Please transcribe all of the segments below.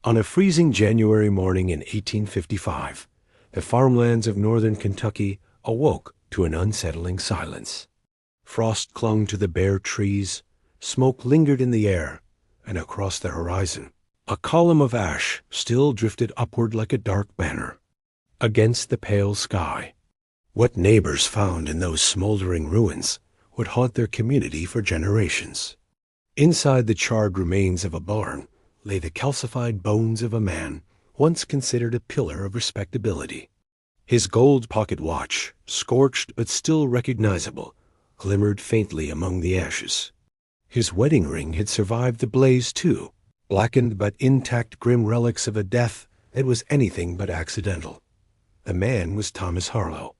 On a freezing January morning in 1855, the farmlands of northern Kentucky awoke to an unsettling silence. Frost clung to the bare trees, smoke lingered in the air, and across the horizon, a column of ash still drifted upward like a dark banner. Against the pale sky, what neighbors found in those smoldering ruins would haunt their community for generations. Inside the charred remains of a barn lay the calcified bones of a man once considered a pillar of respectability. His gold pocket watch, scorched but still recognizable, glimmered faintly among the ashes. His wedding ring had survived the blaze too, blackened but intact grim relics of a death that was anything but accidental. The man was Thomas Harlow,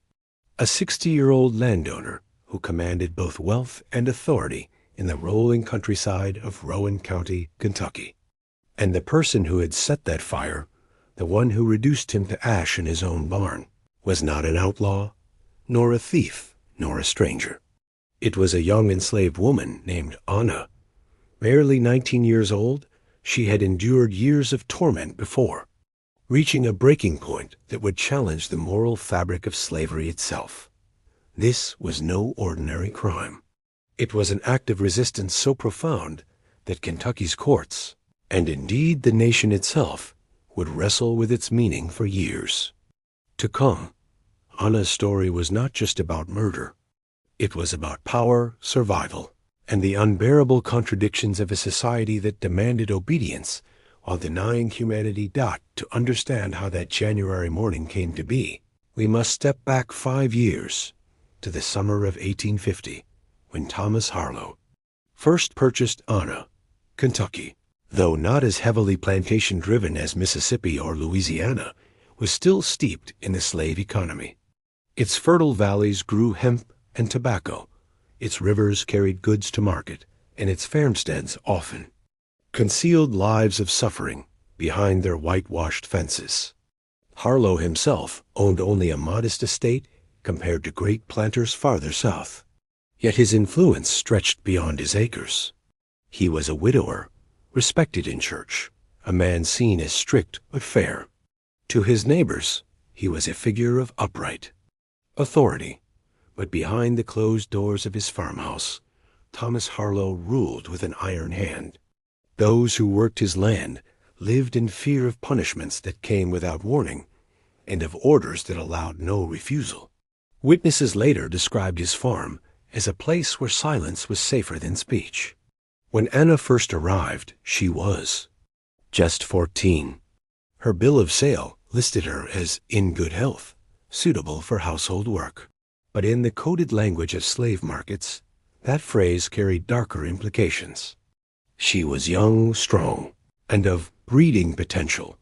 a 60-year-old landowner who commanded both wealth and authority in the rolling countryside of Rowan County, Kentucky. And the person who had set that fire, the one who reduced him to ash in his own barn, was not an outlaw, nor a thief, nor a stranger. It was a young enslaved woman named Anna. Barely 19 years old, she had endured years of torment before, reaching a breaking point that would challenge the moral fabric of slavery itself. This was no ordinary crime. It was an act of resistance so profound that Kentucky's courts, and indeed the nation itself, would wrestle with its meaning for years to come. Anna's story was not just about murder. It was about power, survival, and the unbearable contradictions of a society that demanded obedience while denying humanity dot to understand how that January morning came to be. We must step back 5 years to the summer of 1850, when Thomas Harlow first purchased Anna, Kentucky. Though not as heavily plantation-driven as Mississippi or Louisiana, was still steeped in the slave economy. Its fertile valleys grew hemp and tobacco, its rivers carried goods to market, and its farmsteads often concealed lives of suffering behind their whitewashed fences. Harlow himself owned only a modest estate compared to great planters farther south, yet his influence stretched beyond his acres. He was a widower, respected in church, a man seen as strict but fair. To his neighbors, he was a figure of upright authority, but behind the closed doors of his farmhouse, Thomas Harlow ruled with an iron hand. Those who worked his land lived in fear of punishments that came without warning, and of orders that allowed no refusal. Witnesses later described his farm as a place where silence was safer than speech. When Anna first arrived, she was just 14. Her bill of sale listed her as in good health, suitable for household work. But in the coded language of slave markets, that phrase carried darker implications. She was young, strong, and of breeding potential,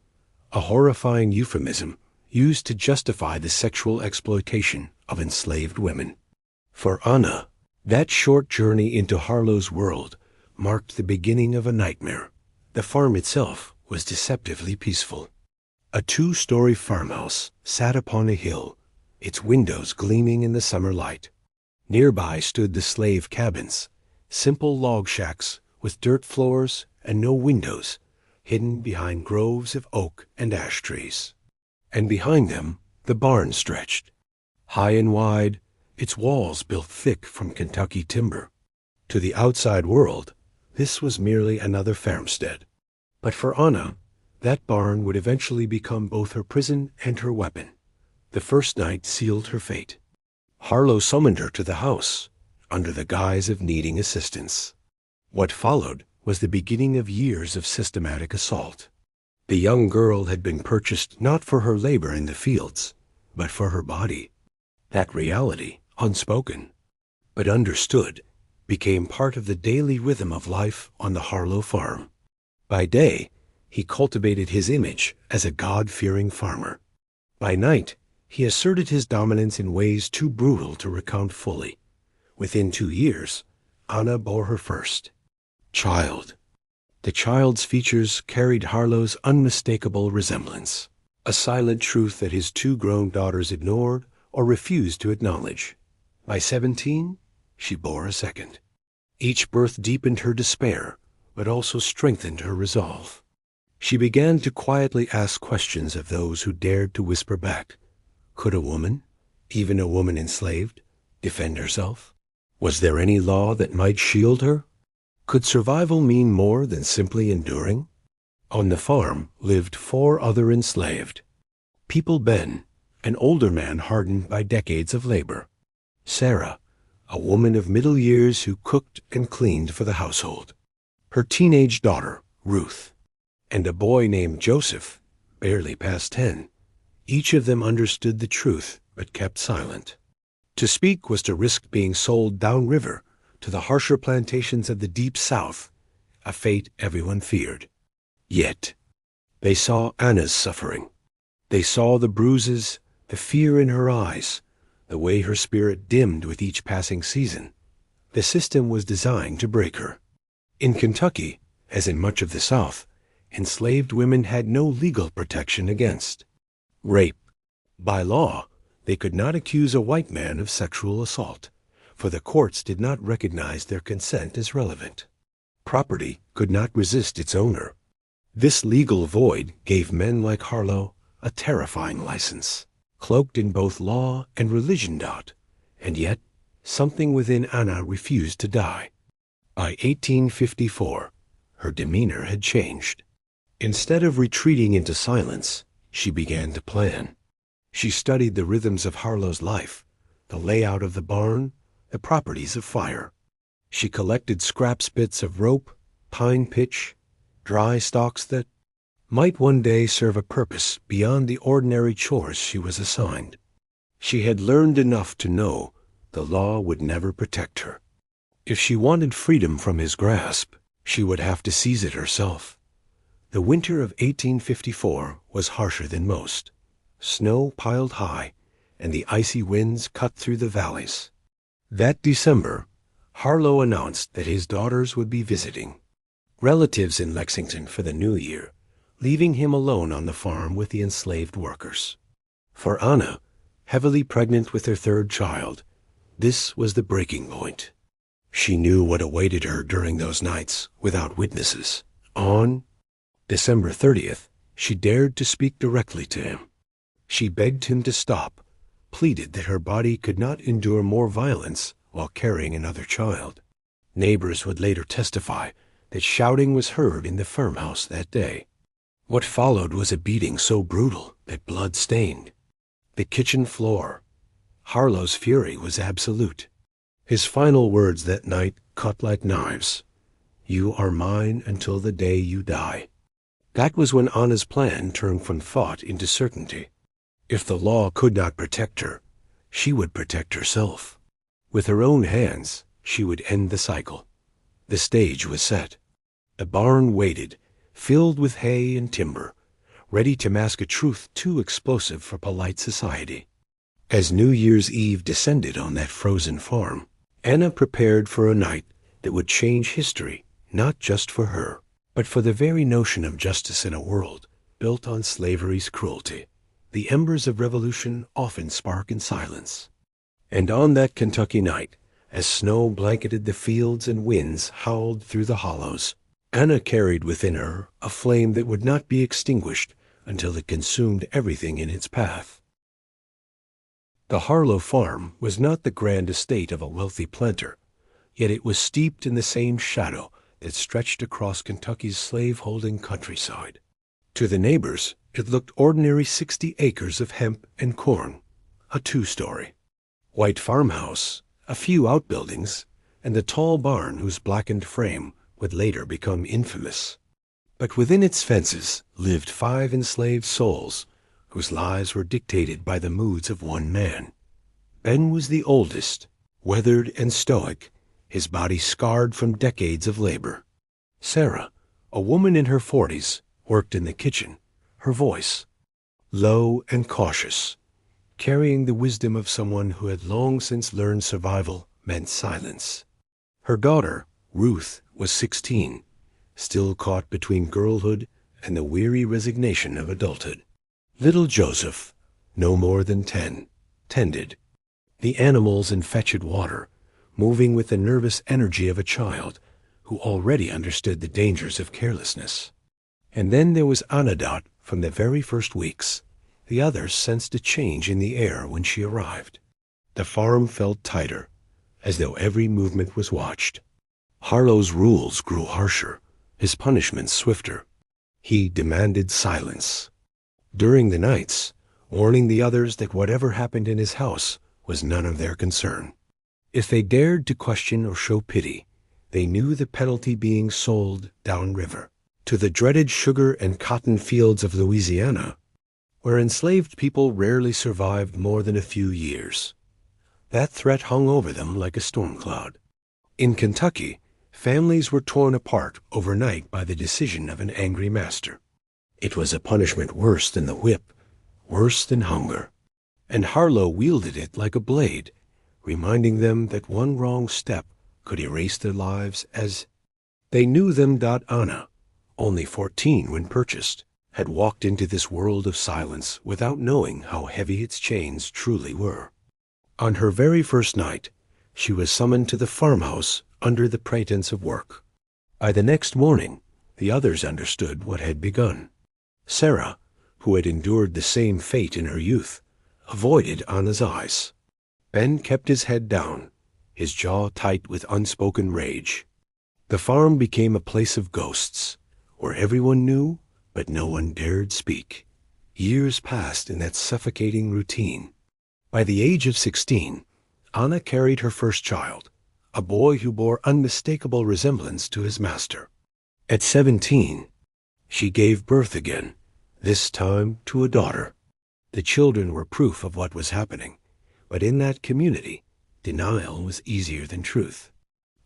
a horrifying euphemism used to justify the sexual exploitation of enslaved women. For Anna, that short journey into Harlow's world marked the beginning of a nightmare. The farm itself was deceptively peaceful. A 2-story farmhouse sat upon a hill, its windows gleaming in the summer light. Nearby stood the slave cabins, simple log shacks with dirt floors and no windows, hidden behind groves of oak and ash trees. And behind them, the barn stretched, high and wide, its walls built thick from Kentucky timber. To the outside world, this was merely another farmstead. But for Anna, that barn would eventually become both her prison and her weapon. The first night sealed her fate. Harlow summoned her to the house, under the guise of needing assistance. What followed was the beginning of years of systematic assault. The young girl had been purchased not for her labor in the fields, but for her body. That reality, unspoken, but understood, became part of the daily rhythm of life on the Harlow farm. By day, he cultivated his image as a God-fearing farmer. By night, he asserted his dominance in ways too brutal to recount fully. Within 2 years, Anna bore her first child. The child's features carried Harlow's unmistakable resemblance, a silent truth that his 2 grown daughters ignored or refused to acknowledge. By 17, she bore a second. Each birth deepened her despair, but also strengthened her resolve. She began to quietly ask questions of those who dared to whisper back. Could a woman, even a woman enslaved, defend herself? Was there any law that might shield her? Could survival mean more than simply enduring? On the farm lived 4 other enslaved. People Ben, an older man hardened by decades of labor. Sarah, a woman of middle years who cooked and cleaned for the household. Her teenage daughter, Ruth, and a boy named Joseph, barely past 10. Each of them understood the truth but kept silent. To speak was to risk being sold downriver to the harsher plantations of the Deep South, a fate everyone feared. Yet, they saw Anna's suffering. They saw the bruises, the fear in her eyes, the way her spirit dimmed with each passing season. The system was designed to break her. In Kentucky, as in much of the South, enslaved women had no legal protection against rape. By law, they could not accuse a white man of sexual assault, for the courts did not recognize their consent as relevant. Property could not resist its owner. This legal void gave men like Harlow a terrifying license, cloaked in both law and religion. And yet, something within Anna refused to die. By 1854, her demeanor had changed. Instead of retreating into silence, she began to plan. She studied the rhythms of Harlow's life, the layout of the barn, the properties of fire. She collected scrap bits of rope, pine pitch, dry stalks that might one day serve a purpose beyond the ordinary chores she was assigned. She had learned enough to know the law would never protect her. If she wanted freedom from his grasp, she would have to seize it herself. The winter of 1854 was harsher than most. Snow piled high, and the icy winds cut through the valleys. That December, Harlow announced that his daughters would be visiting relatives in Lexington for the new year, leaving him alone on the farm with the enslaved workers. For Anna, heavily pregnant with her 3rd child, this was the breaking point. She knew what awaited her during those nights without witnesses. On December 30th, she dared to speak directly to him. She begged him to stop, pleaded that her body could not endure more violence while carrying another child. Neighbors would later testify that shouting was heard in the farmhouse that day. What followed was a beating so brutal that blood stained the kitchen floor. Harlow's fury was absolute. His final words that night cut like knives. "You are mine until the day you die." That was when Anna's plan turned from thought into certainty. If the law could not protect her, she would protect herself. With her own hands, she would end the cycle. The stage was set. The barn waited, filled with hay and timber, ready to mask a truth too explosive for polite society. As New Year's Eve descended on that frozen farm, Anna prepared for a night that would change history, not just for her, but for the very notion of justice in a world built on slavery's cruelty. The embers of revolution often spark in silence. And on that Kentucky night, as snow blanketed the fields and winds howled through the hollows, Anna carried within her a flame that would not be extinguished until it consumed everything in its path. The Harlow farm was not the grand estate of a wealthy planter, yet it was steeped in the same shadow that stretched across Kentucky's slave-holding countryside. To the neighbors, it looked ordinary 60 acres of hemp and corn, a 2-story. White farmhouse, a few outbuildings, and the tall barn whose blackened frame would later become infamous. But within its fences lived 5 enslaved souls whose lives were dictated by the moods of one man. Ben was the oldest, weathered and stoic, his body scarred from decades of labor. Sarah, a woman in her 40s, worked in the kitchen, her voice low and cautious, carrying the wisdom of someone who had long since learned survival meant silence. Her daughter, Ruth, was 16, still caught between girlhood and the weary resignation of adulthood. Little Joseph, no more than 10, tended the animals and fetched water, moving with the nervous energy of a child who already understood the dangers of carelessness. And then there was Anadot from the very first weeks. The others sensed a change in the air when she arrived. The farm felt tighter, as though every movement was watched. Harlow's rules grew harsher, his punishments swifter. He demanded silence during the nights, warning the others that whatever happened in his house was none of their concern. If they dared to question or show pity, they knew the penalty being sold downriver, to the dreaded sugar and cotton fields of Louisiana, where enslaved people rarely survived more than a few years. That threat hung over them like a storm cloud. In Kentucky, families were torn apart overnight by the decision of an angry master. It was a punishment worse than the whip, worse than hunger. And Harlow wielded it like a blade, reminding them that one wrong step could erase their lives as they knew them. Anna, only 14 when purchased, had walked into this world of silence without knowing how heavy its chains truly were. On her very first night, she was summoned to the farmhouse under the pretense of work. By the next morning, the others understood what had begun. Sarah, who had endured the same fate in her youth, avoided Anna's eyes. Ben kept his head down, his jaw tight with unspoken rage. The farm became a place of ghosts, where everyone knew, but no one dared speak. Years passed in that suffocating routine. By the age of 16, Anna carried her first child, a boy who bore unmistakable resemblance to his master. At 17, she gave birth again, this time to a daughter. The children were proof of what was happening, but in that community, denial was easier than truth.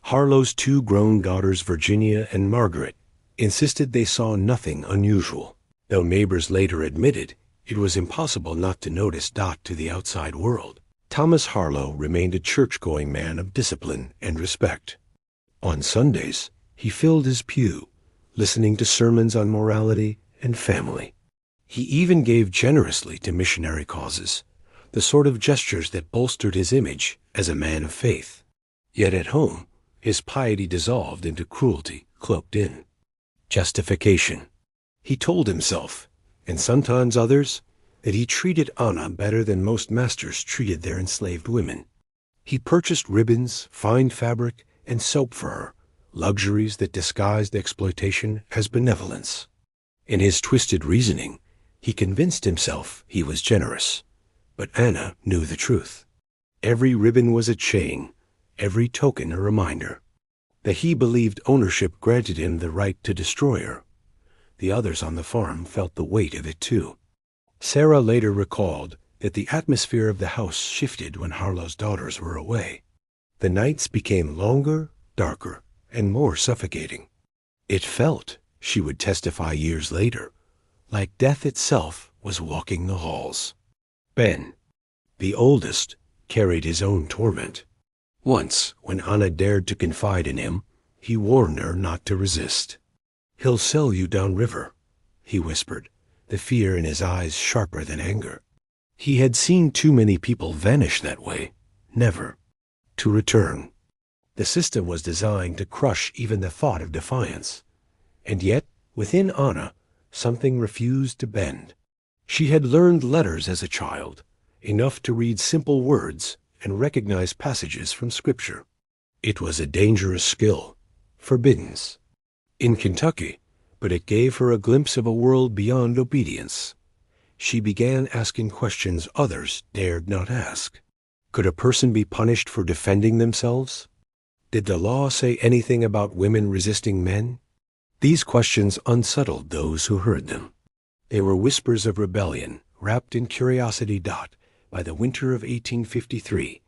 Harlow's 2 grown daughters, Virginia and Margaret, insisted they saw nothing unusual, though neighbors later admitted it was impossible not to notice Dot to the outside world. Thomas Harlow remained a church-going man of discipline and respect. On Sundays, he filled his pew, listening to sermons on morality and family. He even gave generously to missionary causes, the sort of gestures that bolstered his image as a man of faith. Yet at home, his piety dissolved into cruelty cloaked in justification. He told himself, and sometimes others, that he treated Anna better than most masters treated their enslaved women. He purchased ribbons, fine fabric, and soap for her, luxuries that disguised exploitation as benevolence. In his twisted reasoning, he convinced himself he was generous, but Anna knew the truth. Every ribbon was a chain, every token a reminder that he believed ownership granted him the right to destroy her. The others on the farm felt the weight of it too. Sarah later recalled that the atmosphere of the house shifted when Harlow's daughters were away. The nights became longer, darker, and more suffocating. It felt, she would testify years later, like death itself was walking the halls. Ben, the oldest, carried his own torment. Once, when Anna dared to confide in him, he warned her not to resist. "He'll sell you downriver," he whispered, the fear in his eyes sharper than anger. He had seen too many people vanish that way, never to return. The system was designed to crush even the thought of defiance. And yet, within Anna, something refused to bend. She had learned letters as a child, enough to read simple words and recognize passages from Scripture. It was a dangerous skill, forbidden in Kentucky, but it gave her a glimpse of a world beyond obedience. She began asking questions others dared not ask. Could a person be punished for defending themselves? Did the law say anything about women resisting men? These questions unsettled those who heard them. They were whispers of rebellion, wrapped in curiosity. By the winter of 1853,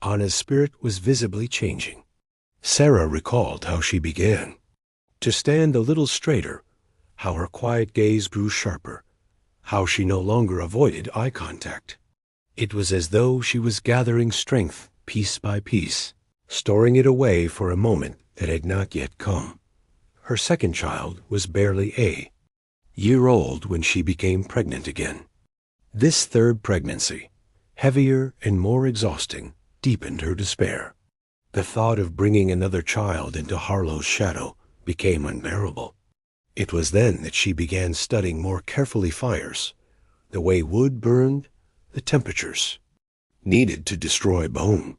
Anna's spirit was visibly changing. Sarah recalled how she began to stand a little straighter, how her quiet gaze grew sharper, how she no longer avoided eye contact. It was as though she was gathering strength piece by piece, storing it away for a moment that had not yet come. Her second child was barely a year old when she became pregnant again. This third pregnancy, heavier and more exhausting, deepened her despair. The thought of bringing another child into Harlow's shadow became unbearable. It was then that she began studying more carefully fires, the way wood burned, the temperatures needed to destroy bone.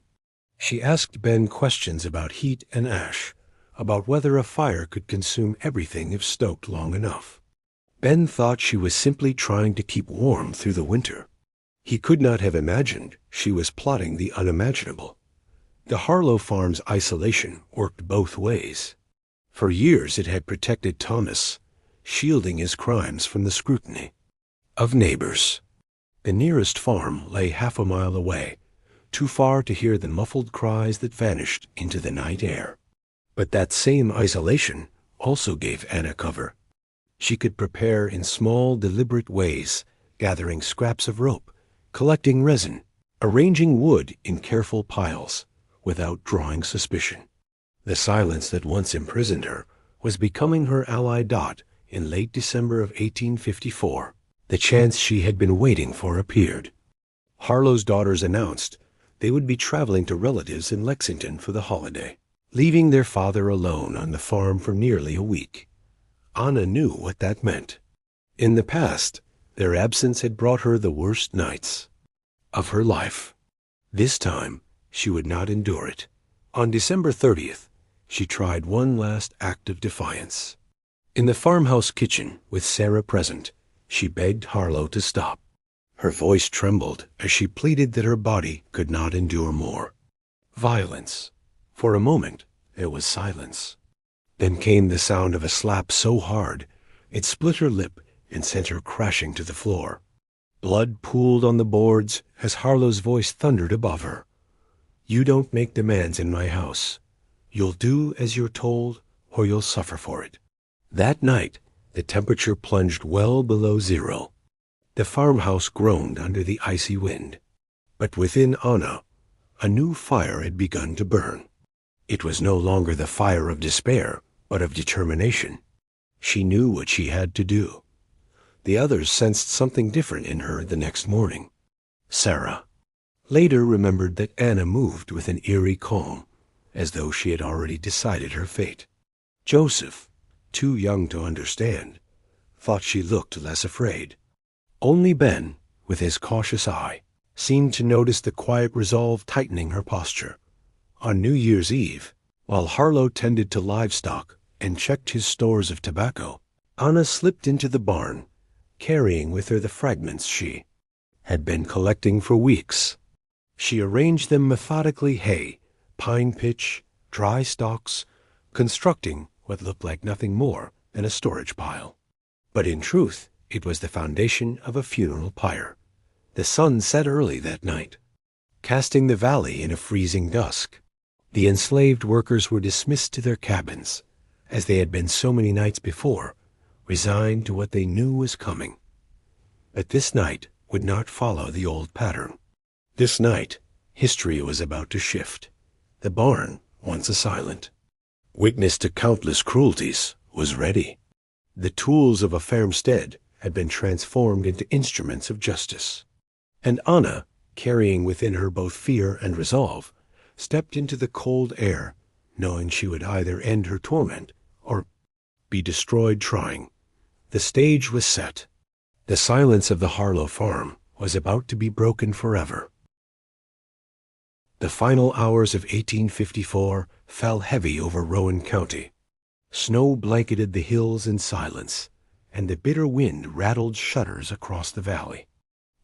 She asked Ben questions about heat and ash, about whether a fire could consume everything if stoked long enough. Ben thought she was simply trying to keep warm through the winter. He could not have imagined she was plotting the unimaginable. The Harlow farm's isolation worked both ways. For years it had protected Thomas, shielding his crimes from the scrutiny of neighbors. The nearest farm lay half a mile away, too far to hear the muffled cries that vanished into the night air. But that same isolation also gave Anna cover. She could prepare in small, deliberate ways, gathering scraps of rope, collecting resin, arranging wood in careful piles, without drawing suspicion. The silence that once imprisoned her was becoming her ally. In late December of 1854, the chance she had been waiting for appeared. Harlow's daughters announced they would be traveling to relatives in Lexington for the holiday, leaving their father alone on the farm for nearly a week. Anna knew what that meant. In the past, their absence had brought her the worst nights of her life. This time, she would not endure it. On December 30th, she tried one last act of defiance. In the farmhouse kitchen, with Sarah present, she begged Harlow to stop. Her voice trembled as she pleaded that her body could not endure more violence. For a moment, there was silence. Then came the sound of a slap so hard, it split her lip and sent her crashing to the floor. Blood pooled on the boards as Harlow's voice thundered above her. "You don't make demands in my house. You'll do as you're told, or you'll suffer for it." That night, the temperature plunged well below zero. The farmhouse groaned under the icy wind. But within Anna, a new fire had begun to burn. It was no longer the fire of despair, but of determination. She knew what she had to do. The others sensed something different in her the next morning. Sarah later remembered that Anna moved with an eerie calm, as though she had already decided her fate. Joseph, too young to understand, thought she looked less afraid. Only Ben, with his cautious eye, seemed to notice the quiet resolve tightening her posture. On New Year's Eve, while Harlow tended to livestock and checked his stores of tobacco, Anna slipped into the barn, carrying with her the fragments she had been collecting for weeks. She arranged them methodically: hay, pine pitch, dry stalks, constructing what looked like nothing more than a storage pile. But in truth, it was the foundation of a funeral pyre. The sun set early that night, casting the valley in a freezing dusk. The enslaved workers were dismissed to their cabins, as they had been so many nights before, resigned to what they knew was coming. But this night would not follow the old pattern. This night, history was about to shift. The barn, once a silent witness to countless cruelties, was ready. The tools of a farmstead had been transformed into instruments of justice. And Anna, carrying within her both fear and resolve, stepped into the cold air, knowing she would either end her torment or be destroyed trying. The stage was set. The silence of the Harlow farm was about to be broken forever. The final hours of 1854 fell heavy over Rowan County. Snow blanketed the hills in silence, and the bitter wind rattled shutters across the valley.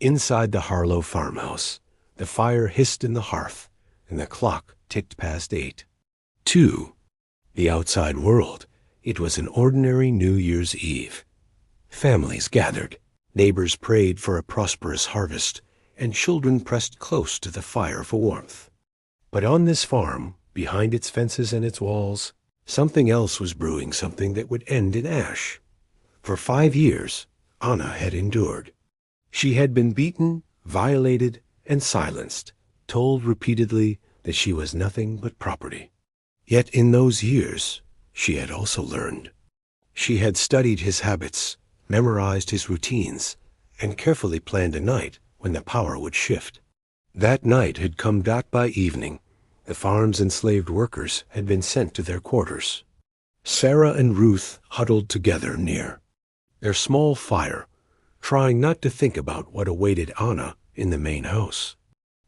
Inside the Harlow farmhouse, the fire hissed in the hearth, and the clock ticked past 8. To the outside world, it was an ordinary New Year's Eve. Families gathered, neighbors prayed for a prosperous harvest, and children pressed close to the fire for warmth. But on this farm, behind its fences and its walls, something else was brewing, something that would end in ash. For 5 years, Anna had endured. She had been beaten, violated, and silenced, told repeatedly that she was nothing but property. Yet in those years, she had also learned. She had studied his habits, memorized his routines, and carefully planned a night when the power would shift. That night had come back by evening. The farm's enslaved workers had been sent to their quarters. Sarah and Ruth huddled together near their small fire, trying not to think about what awaited Anna in the main house.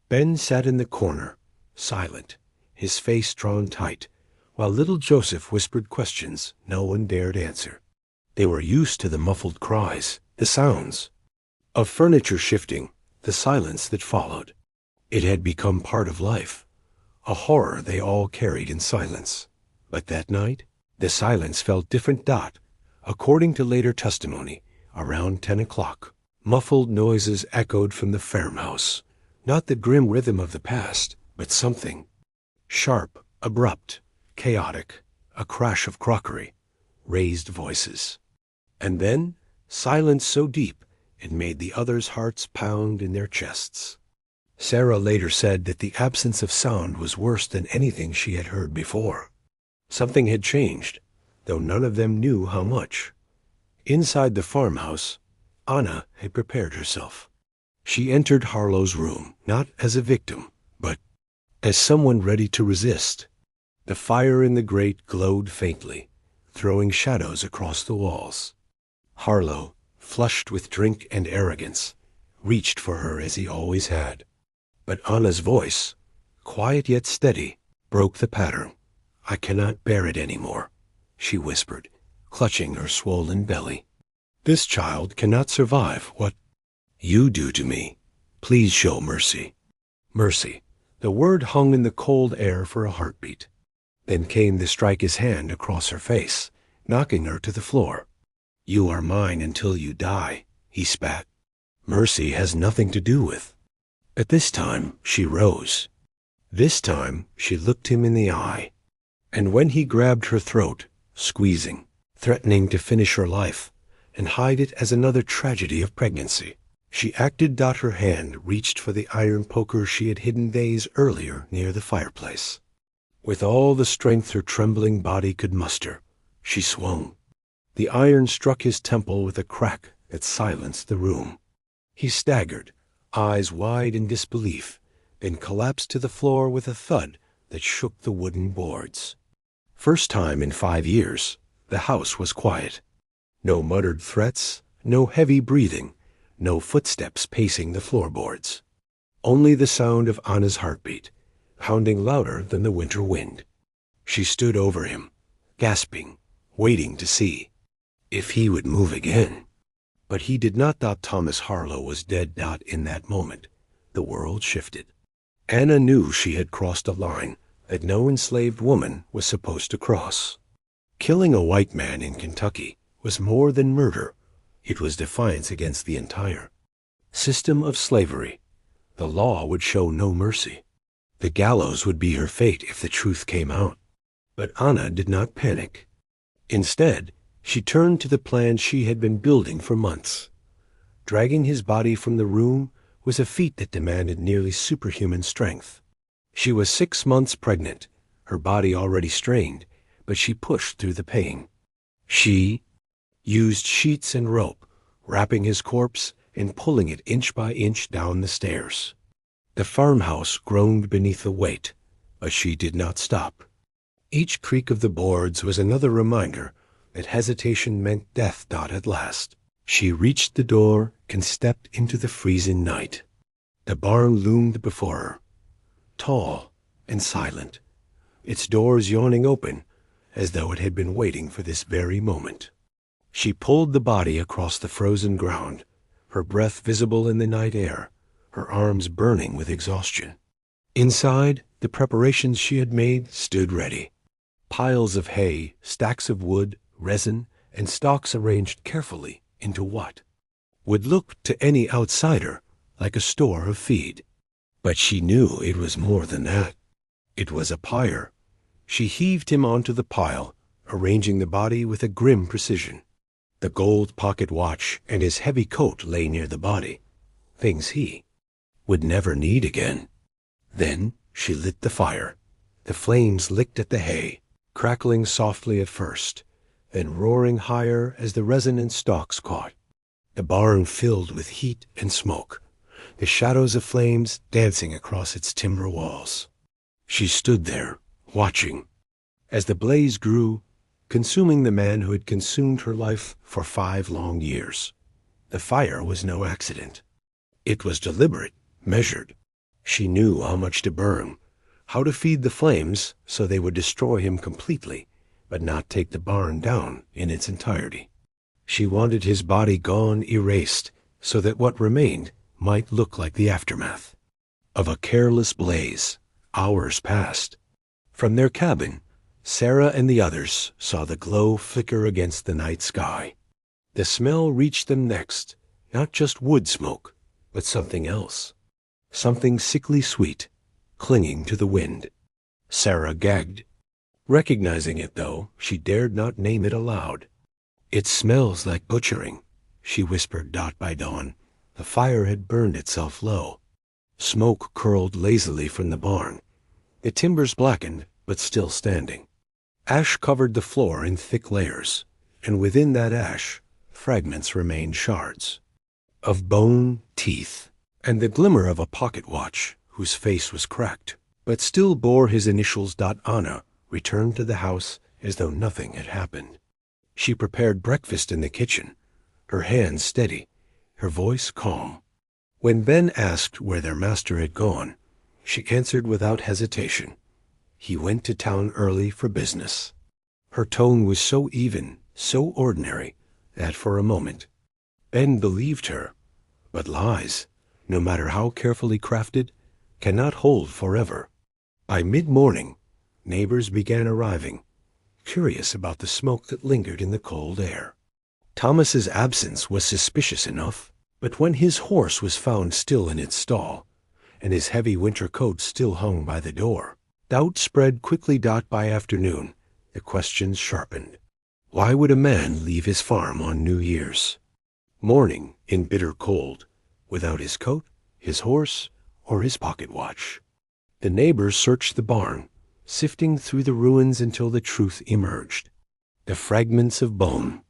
Ben sat in the corner, silent, his face drawn tight, while little Joseph whispered questions no one dared answer. They were used to the muffled cries, the sounds of furniture shifting, the silence that followed. It had become part of life, a horror they all carried in silence. But that night, the silence felt different. According to later testimony, around 10 o'clock, muffled noises echoed from the farmhouse. Not the grim rhythm of the past, but something sharp, abrupt, chaotic, a crash of crockery, raised voices. And then, silence so deep it made the others' hearts pound in their chests. Sarah later said that the absence of sound was worse than anything she had heard before. Something had changed, though none of them knew how much. Inside the farmhouse, Anna had prepared herself. She entered Harlow's room, not as a victim, but as someone ready to resist. The fire in the grate glowed faintly, throwing shadows across the walls. Harlow, flushed with drink and arrogance, reached for her as he always had. But Anna's voice, quiet yet steady, broke the pattern. "I cannot bear it anymore," she whispered, clutching her swollen belly. "This child cannot survive what you do to me. Please show mercy." Mercy. The word hung in the cold air for a heartbeat. Then came to strike his hand across her face, knocking her to the floor. "You are mine until you die," he spat. "Mercy has nothing to do with." At this time, she rose. This time, she looked him in the eye. And when he grabbed her throat, squeezing, threatening to finish her life and hide it as another tragedy of pregnancy, she acted. Her hand reached for the iron poker she had hidden days earlier near the fireplace. With all the strength her trembling body could muster, she swung. The iron struck his temple with a crack that silenced the room. He staggered, eyes wide in disbelief, then collapsed to the floor with a thud that shook the wooden boards. First time in 5 years, the house was quiet. No muttered threats, no heavy breathing, no footsteps pacing the floorboards. Only the sound of Anna's heartbeat, pounding louder than the winter wind. She stood over him, gasping, waiting to see if he would move again. But he did not. Thomas Harlow was dead. In that moment, the world shifted. Anna knew she had crossed a line that no enslaved woman was supposed to cross. Killing a white man in Kentucky was more than murder. It was defiance against the entire system of slavery. The law would show no mercy. The gallows would be her fate if the truth came out. But Anna did not panic. Instead, she turned to the plan she had been building for months. Dragging his body from the room was a feat that demanded nearly superhuman strength. She was 6 months pregnant, her body already strained, but she pushed through the pain. She used sheets and rope, wrapping his corpse and pulling it inch by inch down the stairs. The farmhouse groaned beneath the weight, but she did not stop. Each creak of the boards was another reminder that hesitation meant death. At last, she reached the door and stepped into the freezing night. The barn loomed before her, tall and silent, its doors yawning open as though it had been waiting for this very moment. She pulled the body across the frozen ground, her breath visible in the night air, her arms burning with exhaustion. Inside, the preparations she had made stood ready. Piles of hay, stacks of wood, resin, and stalks arranged carefully into what would look to any outsider like a store of feed. But she knew it was more than that. It was a pyre. She heaved him onto the pile, arranging the body with a grim precision. The gold pocket watch and his heavy coat lay near the body, things he would never need again. Then she lit the fire. The flames licked at the hay, crackling softly at first, then roaring higher as the resin and stalks caught. The barn filled with heat and smoke, the shadows of flames dancing across its timber walls. She stood there, watching. As the blaze grew, consuming the man who had consumed her life for 5 long years. The fire was no accident. It was deliberate, measured. She knew how much to burn, how to feed the flames so they would destroy him completely, but not take the barn down in its entirety. She wanted his body gone, erased, so that what remained might look like the aftermath of a careless blaze. Hours passed. From their cabin, Sarah and the others saw the glow flicker against the night sky. The smell reached them next, not just wood smoke, but something else. Something sickly sweet, clinging to the wind. Sarah gagged. Recognizing it, though, she dared not name it aloud. "It smells like butchering," she whispered dot by dawn. The fire had burned itself low. Smoke curled lazily from the barn. The timbers blackened, but still standing. Ash covered the floor in thick layers, and within that ash, fragments remained, shards of bone, teeth, and the glimmer of a pocket watch whose face was cracked, but still bore his initials. Anna returned to the house as though nothing had happened. She prepared breakfast in the kitchen, her hands steady, her voice calm. When Ben asked where their master had gone, she answered without hesitation. He went to town early for business. Her tone was so even, so ordinary, that for a moment Ben believed her. But lies, no matter how carefully crafted, cannot hold forever. By mid-morning, neighbors began arriving, curious about the smoke that lingered in the cold air. Thomas's absence was suspicious enough, but when his horse was found still in its stall, and his heavy winter coat still hung by the door, doubt spread quickly. By afternoon, the questions sharpened. Why would a man leave his farm on New Year's morning in bitter cold, without his coat, his horse, or his pocket watch? The neighbors searched the barn, sifting through the ruins until the truth emerged. The fragments of bone,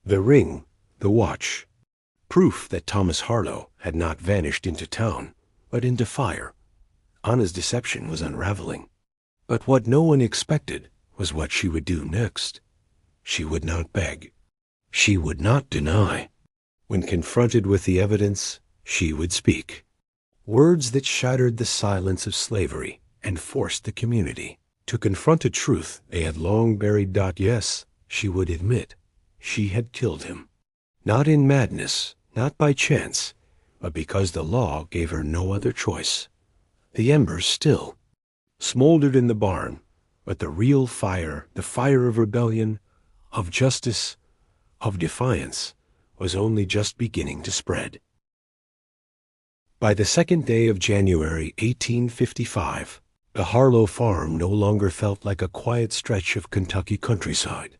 the ring, the watch. Proof that Thomas Harlow had not vanished into town, but into fire. Anna's deception was unraveling. But what no one expected was what she would do next. She would not beg. She would not deny. When confronted with the evidence, she would speak. Words that shattered the silence of slavery and forced the community to confront a truth they had long buried. Yes, she would admit, she had killed him. Not in madness, not by chance, but because the law gave her no other choice. The embers still smoldered in the barn, but the real fire, the fire of rebellion, of justice, of defiance, was only just beginning to spread. By the 2nd day of January 1855, the Harlow farm no longer felt like a quiet stretch of Kentucky countryside.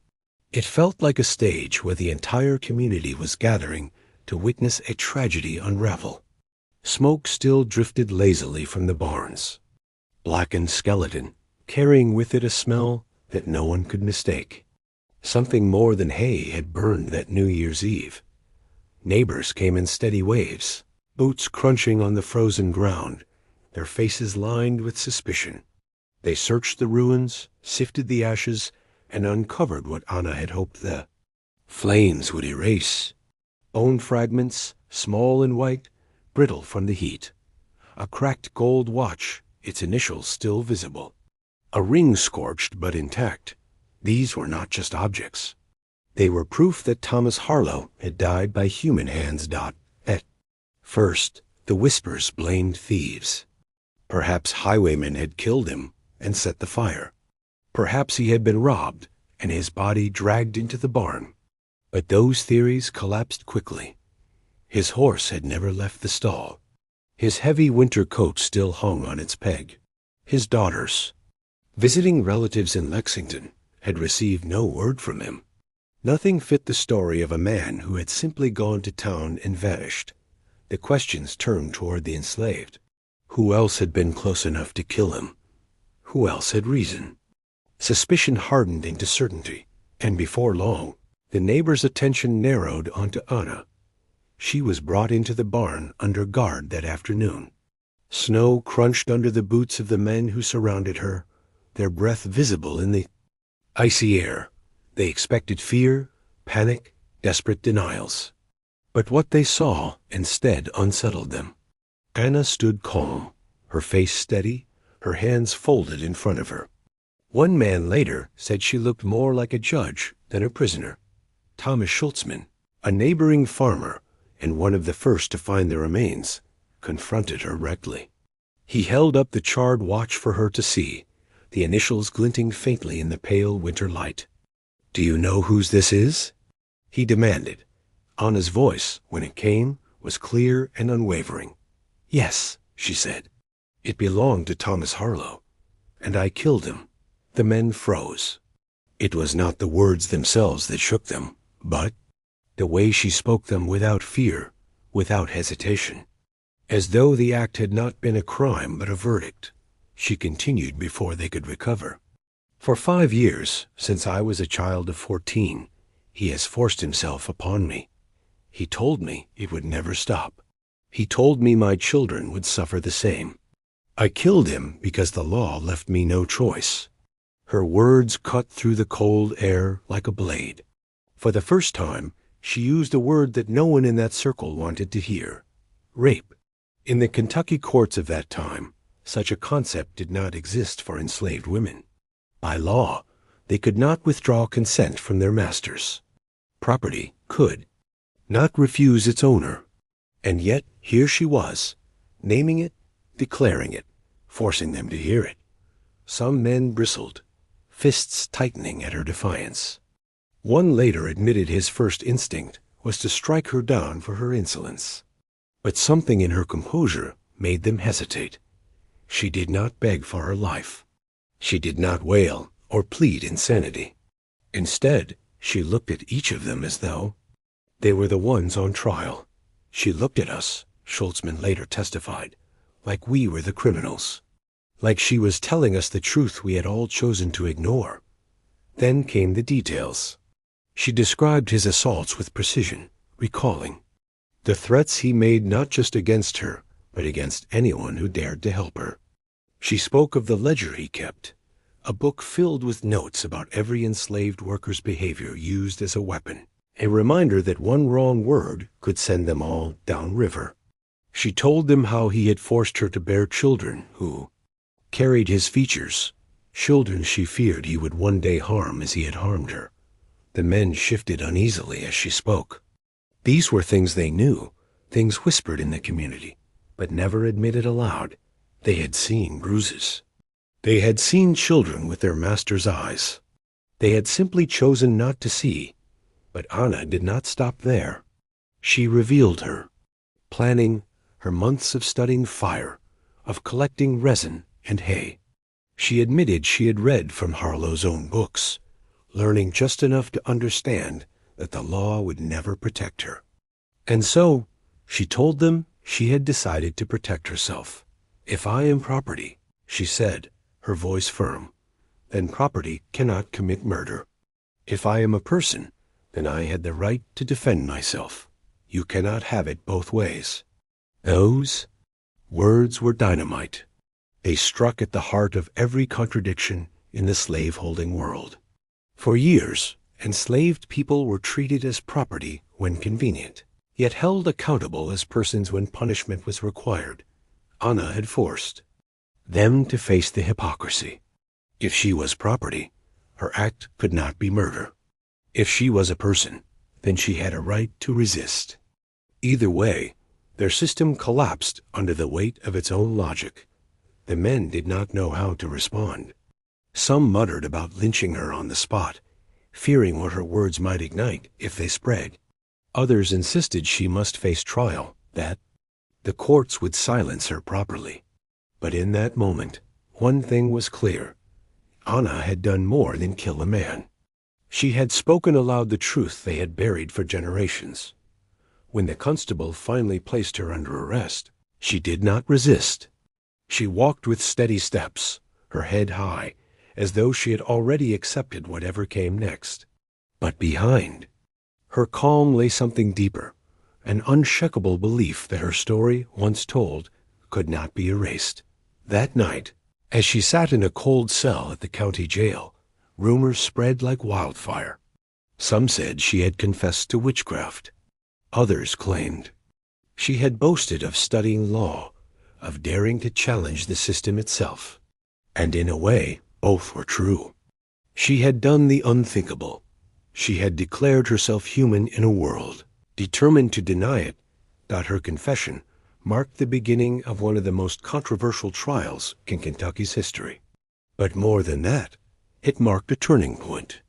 It felt like a stage where the entire community was gathering to witness a tragedy unravel. Smoke still drifted lazily from the barns, blackened skeleton, carrying with it a smell that no one could mistake. Something more than hay had burned that New Year's Eve. Neighbors came in steady waves, boots crunching on the frozen ground, their faces lined with suspicion. They searched the ruins, sifted the ashes, and uncovered what Anna had hoped the flames would erase. Bone fragments, small and white, brittle from the heat. A cracked gold watch, its initials still visible. A ring scorched but intact. These were not just objects. They were proof that Thomas Harlow had died by human hands. At first, the whispers blamed thieves. Perhaps highwaymen had killed him and set the fire. Perhaps he had been robbed and his body dragged into the barn. But those theories collapsed quickly. His horse had never left the stall. His heavy winter coat still hung on its peg. His daughters, visiting relatives in Lexington, had received no word from him. Nothing fit the story of a man who had simply gone to town and vanished. The questions turned toward the enslaved. Who else had been close enough to kill him? Who else had reason? Suspicion hardened into certainty, and before long, the neighbors' attention narrowed onto Anna. She was brought into the barn under guard that afternoon. Snow crunched under the boots of the men who surrounded her, their breath visible in the icy air. They expected fear, panic, desperate denials. But what they saw instead unsettled them. Anna stood calm, her face steady, her hands folded in front of her. One man later said she looked more like a judge than a prisoner. Thomas Schultzman, a neighboring farmer and one of the first to find the remains, confronted her rectly. He held up the charred watch for her to see, the initials glinting faintly in the pale winter light. "Do you know whose this is?" he demanded. Anna's voice, when it came, was clear and unwavering. "Yes," she said. "It belonged to Thomas Harlow, and I killed him." The men froze. It was not the words themselves that shook them, but the way she spoke them without fear, without hesitation. As though the act had not been a crime but a verdict, she continued before they could recover. "For 5 years, since I was a child of 14, he has forced himself upon me. He told me it would never stop. He told me my children would suffer the same. I killed him because the law left me no choice." Her words cut through the cold air like a blade. For the first time, she used a word that no one in that circle wanted to hear: rape. In the Kentucky courts of that time, such a concept did not exist for enslaved women. By law, they could not withdraw consent from their masters. Property could not refuse its owner. And yet, here she was, naming it, declaring it, forcing them to hear it. Some men bristled, fists tightening at her defiance. One later admitted his first instinct was to strike her down for her insolence. But something in her composure made them hesitate. She did not beg for her life. She did not wail or plead insanity. Instead, she looked at each of them as though they were the ones on trial. "She looked at us," Schultzman later testified, "like we were the criminals. Like she was telling us the truth we had all chosen to ignore." Then came the details. She described his assaults with precision, recalling the threats he made not just against her, but against anyone who dared to help her. She spoke of the ledger he kept, a book filled with notes about every enslaved worker's behavior used as a weapon, a reminder that one wrong word could send them all downriver. She told them how he had forced her to bear children who carried his features, children she feared he would one day harm as he had harmed her. The men shifted uneasily as she spoke. These were things they knew, things whispered in the community, but never admitted aloud. They had seen bruises. They had seen children with their master's eyes. They had simply chosen not to see. But Anna did not stop there. She revealed her, planning her months of studying fire, of collecting resin and hay. She admitted she had read from Harlow's own books, learning just enough to understand that the law would never protect her. And so, she told them she had decided to protect herself. "If I am property," she said, her voice firm, "then property cannot commit murder. If I am a person, then I had the right to defend myself. You cannot have it both ways." Those words were dynamite. They struck at the heart of every contradiction in the slave-holding world. For years, enslaved people were treated as property when convenient, yet held accountable as persons when punishment was required. Anna had forced them to face the hypocrisy. If she was property, her act could not be murder. If she was a person, then she had a right to resist. Either way, their system collapsed under the weight of its own logic. The men did not know how to respond. Some muttered about lynching her on the spot, fearing what her words might ignite if they spread. Others insisted she must face trial, that the courts would silence her properly. But in that moment, one thing was clear. Anna had done more than kill a man. She had spoken aloud the truth they had buried for generations. When the constable finally placed her under arrest, she did not resist. She walked with steady steps, her head high, as though she had already accepted whatever came next. But behind her calm lay something deeper, an unshakable belief that her story, once told, could not be erased. That night, as she sat in a cold cell at the county jail, rumors spread like wildfire. Some said she had confessed to witchcraft. Others claimed she had boasted of studying law, of daring to challenge the system itself. And in a way, both were true. She had done the unthinkable. She had declared herself human in a world determined to deny it. That her confession marked the beginning of one of the most controversial trials in Kentucky's history. But more than that, it marked a turning point.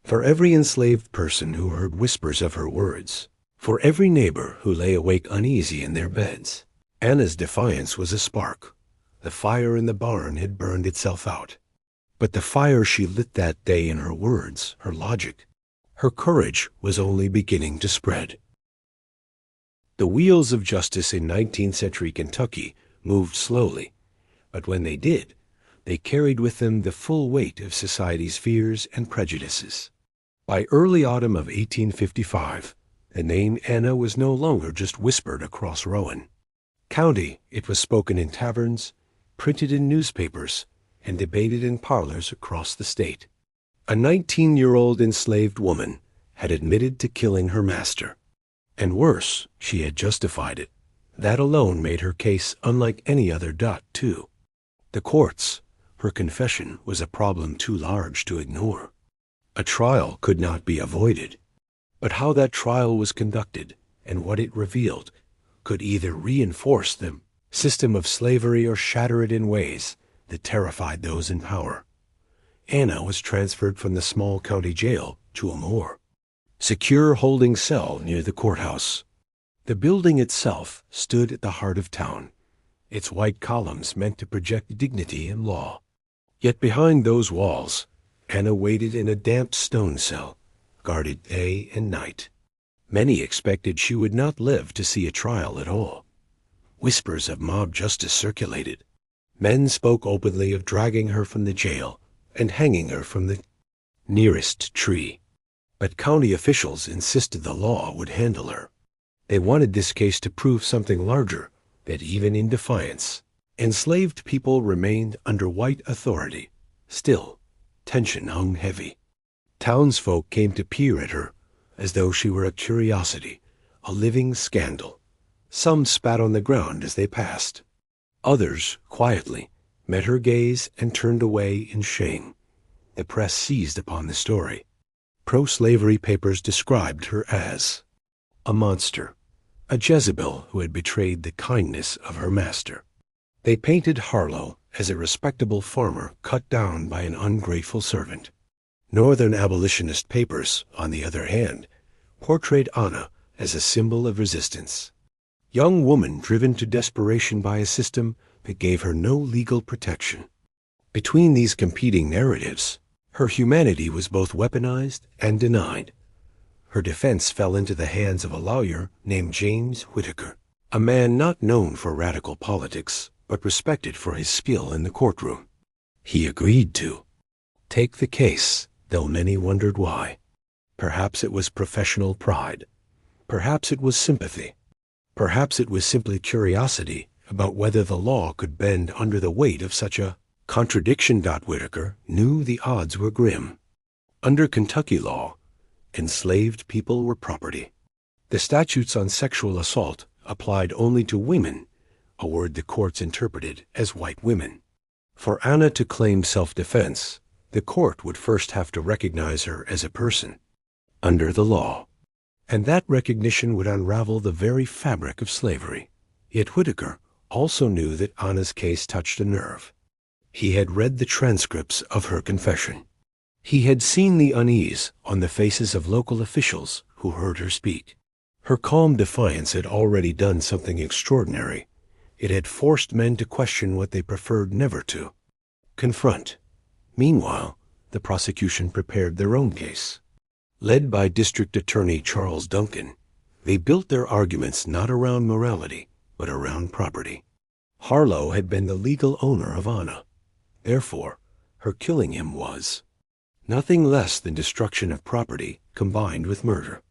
For every enslaved person who heard whispers of her words, for every neighbor who lay awake uneasy in their beds, Anna's defiance was a spark. The fire in the barn had burned itself out. But the fire she lit that day in her words, her logic, her courage was only beginning to spread. The wheels of justice in 19th century Kentucky moved slowly, but when they did, they carried with them the full weight of society's fears and prejudices. By early autumn of 1855, the name Anna was no longer just whispered across Rowan County. It was spoken in taverns, printed in newspapers, and debated in parlors across the state. A 19-year-old enslaved woman had admitted to killing her master. And worse, she had justified it. That alone made her case unlike any other. Too. The courts, her confession was a problem too large to ignore. A trial could not be avoided. But how that trial was conducted and what it revealed could either reinforce the system of slavery or shatter it in ways that terrified those in power. Anna was transferred from the small county jail to a more secure holding cell near the courthouse. The building itself stood at the heart of town, its white columns meant to project dignity and law. Yet behind those walls, Anna waited in a damp stone cell, guarded day and night. Many expected she would not live to see a trial at all. Whispers of mob justice circulated. Men spoke openly of dragging her from the jail and hanging her from the nearest tree. But county officials insisted the law would handle her. They wanted this case to prove something larger, that even in defiance, enslaved people remained under white authority. Still, tension hung heavy. Townsfolk came to peer at her as though she were a curiosity, a living scandal. Some spat on the ground as they passed. Others, quietly, met her gaze and turned away in shame. The press seized upon the story. Pro-slavery papers described her as a monster, a Jezebel who had betrayed the kindness of her master. They painted Harlow as a respectable farmer cut down by an ungrateful servant. Northern abolitionist papers, on the other hand, portrayed Anna as a symbol of resistance. Young woman driven to desperation by a system that gave her no legal protection. Between these competing narratives, her humanity was both weaponized and denied. Her defense fell into the hands of a lawyer named James Whitaker, a man not known for radical politics, but respected for his skill in the courtroom. He agreed to take the case, though many wondered why. Perhaps it was professional pride. Perhaps it was sympathy. Perhaps it was simply curiosity about whether the law could bend under the weight of such a contradiction. Whitaker knew the odds were grim. Under Kentucky law, enslaved people were property. The statutes on sexual assault applied only to women, a word the courts interpreted as white women. For Anna to claim self-defense, the court would first have to recognize her as a person under the law, and that recognition would unravel the very fabric of slavery. Yet Whitaker also knew that Anna's case touched a nerve. He had read the transcripts of her confession. He had seen the unease on the faces of local officials who heard her speak. Her calm defiance had already done something extraordinary. It had forced men to question what they preferred never to confront. Meanwhile, the prosecution prepared their own case. Led by District Attorney Charles Duncan, they built their arguments not around morality, but around property. Harlow had been the legal owner of Anna. Therefore, her killing him was nothing less than destruction of property combined with murder.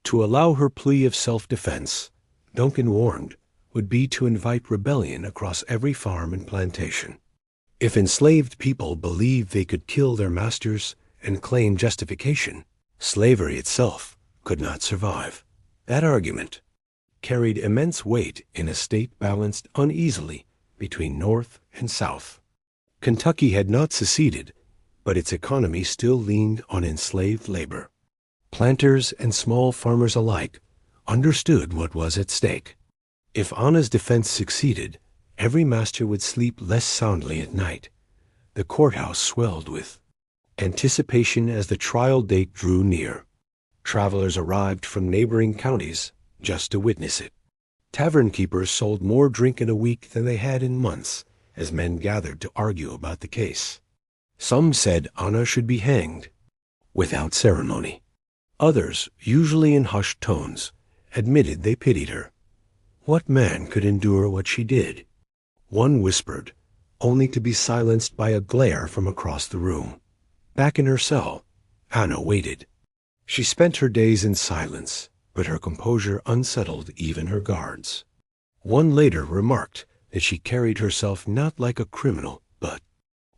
To allow her plea of self-defense, Duncan warned, would be to invite rebellion across every farm and plantation. If enslaved people believed they could kill their masters and claim justification, Slavery itself could not survive. That argument carried immense weight in a state balanced uneasily between North and South. Kentucky had not seceded, but its economy still leaned on enslaved labor. Planters and small farmers alike understood what was at stake. If Anna's defense succeeded, every master would sleep less soundly at night. The courthouse swelled with anticipation as the trial date drew near. Travelers arrived from neighboring counties just to witness it. Tavern keepers sold more drink in a week than they had in months as men gathered to argue about the case. Some said Anna should be hanged without ceremony. Others, usually in hushed tones, admitted they pitied her. What man could endure what she did? One whispered, only to be silenced by a glare from across the room. Back in her cell, Anna waited. She spent her days in silence, but her composure unsettled even her guards. One later remarked that she carried herself not like a criminal, but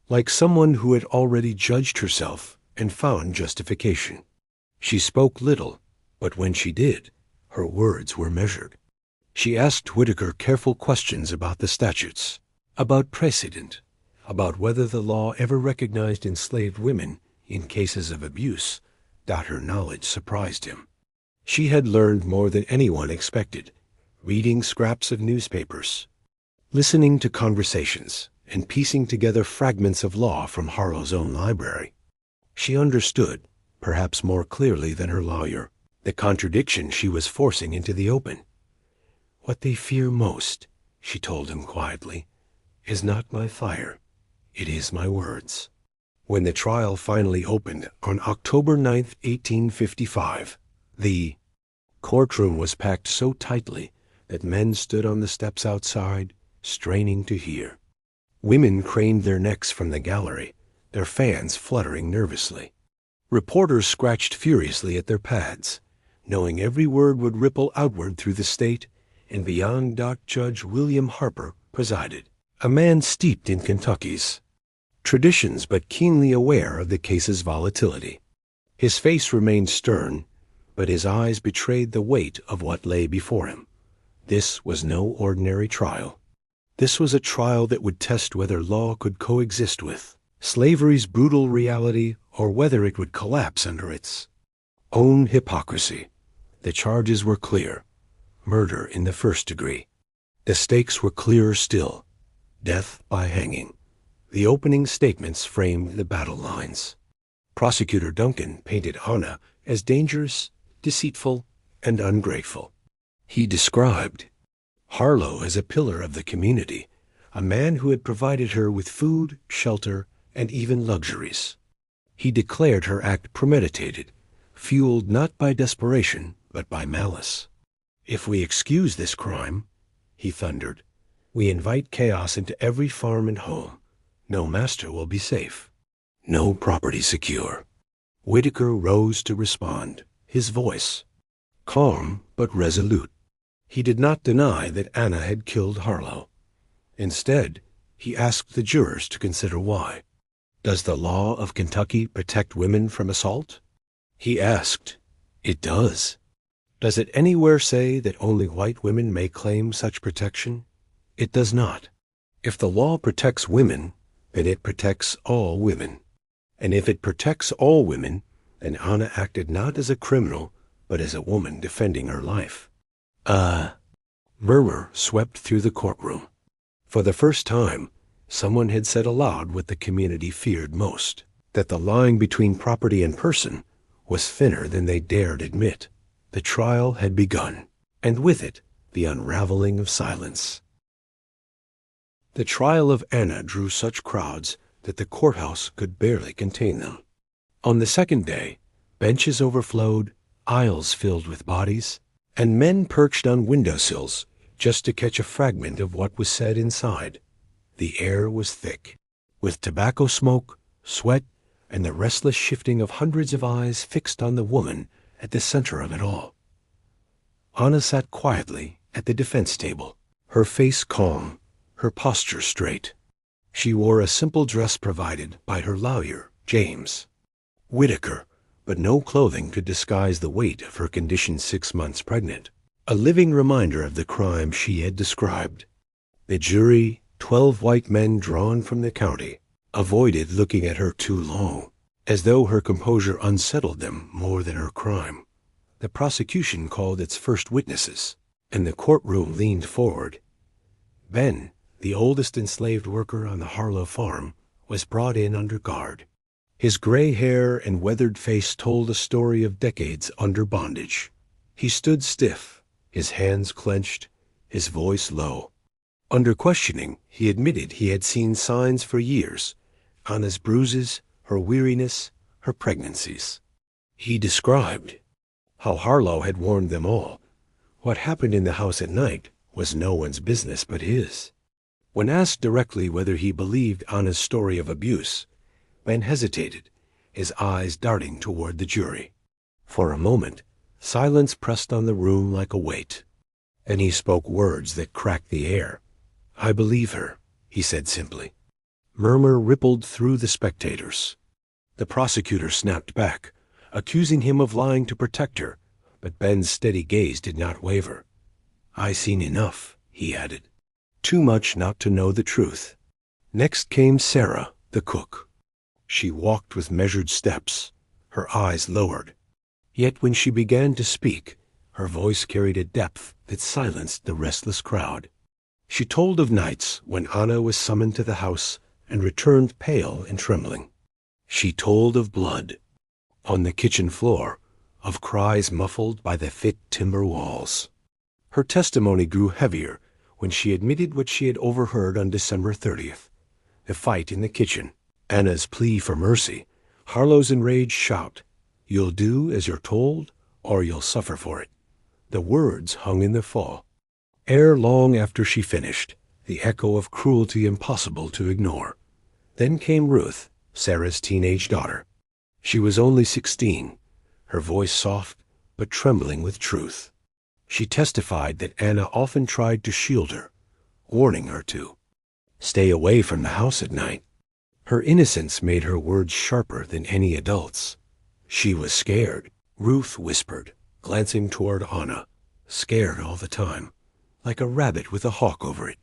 like someone who had already judged herself and found justification. She spoke little, but when she did, her words were measured. She asked Whitaker careful questions about the statutes, about precedent, about whether the law ever recognized enslaved women in cases of abuse. Her knowledge surprised him. She had learned more than anyone expected, reading scraps of newspapers, listening to conversations, and piecing together fragments of law from Harlow's own library. She understood, perhaps more clearly than her lawyer, the contradiction she was forcing into the open. What they fear most, she told him quietly, is not my fire, it is my words. When the trial finally opened on October 9, 1855, the courtroom was packed so tightly that men stood on the steps outside, straining to hear. Women craned their necks from the gallery, their fans fluttering nervously. Reporters scratched furiously at their pads, knowing every word would ripple outward through the state, and beyond Judge William Harper presided, a man steeped in Kentucky's traditions but keenly aware of the case's volatility. His face remained stern, but his eyes betrayed the weight of what lay before him. This was no ordinary trial. This was a trial that would test whether law could coexist with slavery's brutal reality or whether it would collapse under its own hypocrisy. The charges were clear. Murder in the first degree. The stakes were clearer still. Death by hanging. The opening statements framed the battle lines. Prosecutor Duncan painted Anna as dangerous, deceitful, and ungrateful. He described Harlow as a pillar of the community, a man who had provided her with food, shelter, and even luxuries. He declared her act premeditated, fueled not by desperation, but by malice. If we excuse this crime, he thundered, we invite chaos into every farm and home. No master will be safe, no property secure. Whitaker rose to respond, his voice calm but resolute. He did not deny that Anna had killed Harlow. Instead, he asked the jurors to consider why. Does the law of Kentucky protect women from assault? He asked. It does. Does it anywhere say that only white women may claim such protection? It does not. If the law protects women, then it protects all women. And if it protects all women, then Anna acted not as a criminal, but as a woman defending her life. Murmur swept through the courtroom. For the first time, someone had said aloud what the community feared most, that the line between property and person was thinner than they dared admit. The trial had begun, and with it, the unraveling of silence. The trial of Anna drew such crowds that the courthouse could barely contain them. On the second day, benches overflowed, aisles filled with bodies, and men perched on windowsills just to catch a fragment of what was said inside. The air was thick, with tobacco smoke, sweat, and the restless shifting of hundreds of eyes fixed on the woman at the center of it all. Anna sat quietly at the defense table, her face calm, her posture straight. She wore a simple dress provided by her lawyer, James. Whitaker, but no clothing could disguise the weight of her condition 6 months pregnant, a living reminder of the crime she had described. The jury, 12 white men drawn from the county, avoided looking at her too long, as though her composure unsettled them more than her crime. The prosecution called its first witnesses, and the courtroom leaned forward. Ben, the oldest enslaved worker on the Harlow farm, was brought in under guard. His gray hair and weathered face told a story of decades under bondage. He stood stiff, his hands clenched, his voice low. Under questioning, he admitted he had seen signs for years: Anna's bruises, her weariness, her pregnancies. He described how Harlow had warned them all. What happened in the house at night was no one's business but his. When asked directly whether he believed Anna's story of abuse, Ben hesitated, his eyes darting toward the jury. For a moment, silence pressed on the room like a weight. Then he spoke words that cracked the air. "I believe her," he said simply. Murmur rippled through the spectators. The prosecutor snapped back, accusing him of lying to protect her, but Ben's steady gaze did not waver. "I seen enough," he added. "Too much not to know the truth." Next came Sarah, the cook. She walked with measured steps, her eyes lowered. Yet when she began to speak, her voice carried a depth that silenced the restless crowd. She told of nights when Anna was summoned to the house and returned pale and trembling. She told of blood on the kitchen floor, of cries muffled by the thick timber walls. Her testimony grew heavier when she admitted what she had overheard on December 30th, the fight in the kitchen, Anna's plea for mercy, Harlow's enraged shout, "You'll do as you're told, or you'll suffer for it." The words hung in the fall. Ere long after she finished, the echo of cruelty impossible to ignore. Then came Ruth, Sarah's teenage daughter. She was only 16, her voice soft but trembling with truth. She testified that Anna often tried to shield her, warning her to stay away from the house at night. Her innocence made her words sharper than any adult's. She was scared, Ruth whispered, glancing toward Anna, scared all the time, like a rabbit with a hawk over it.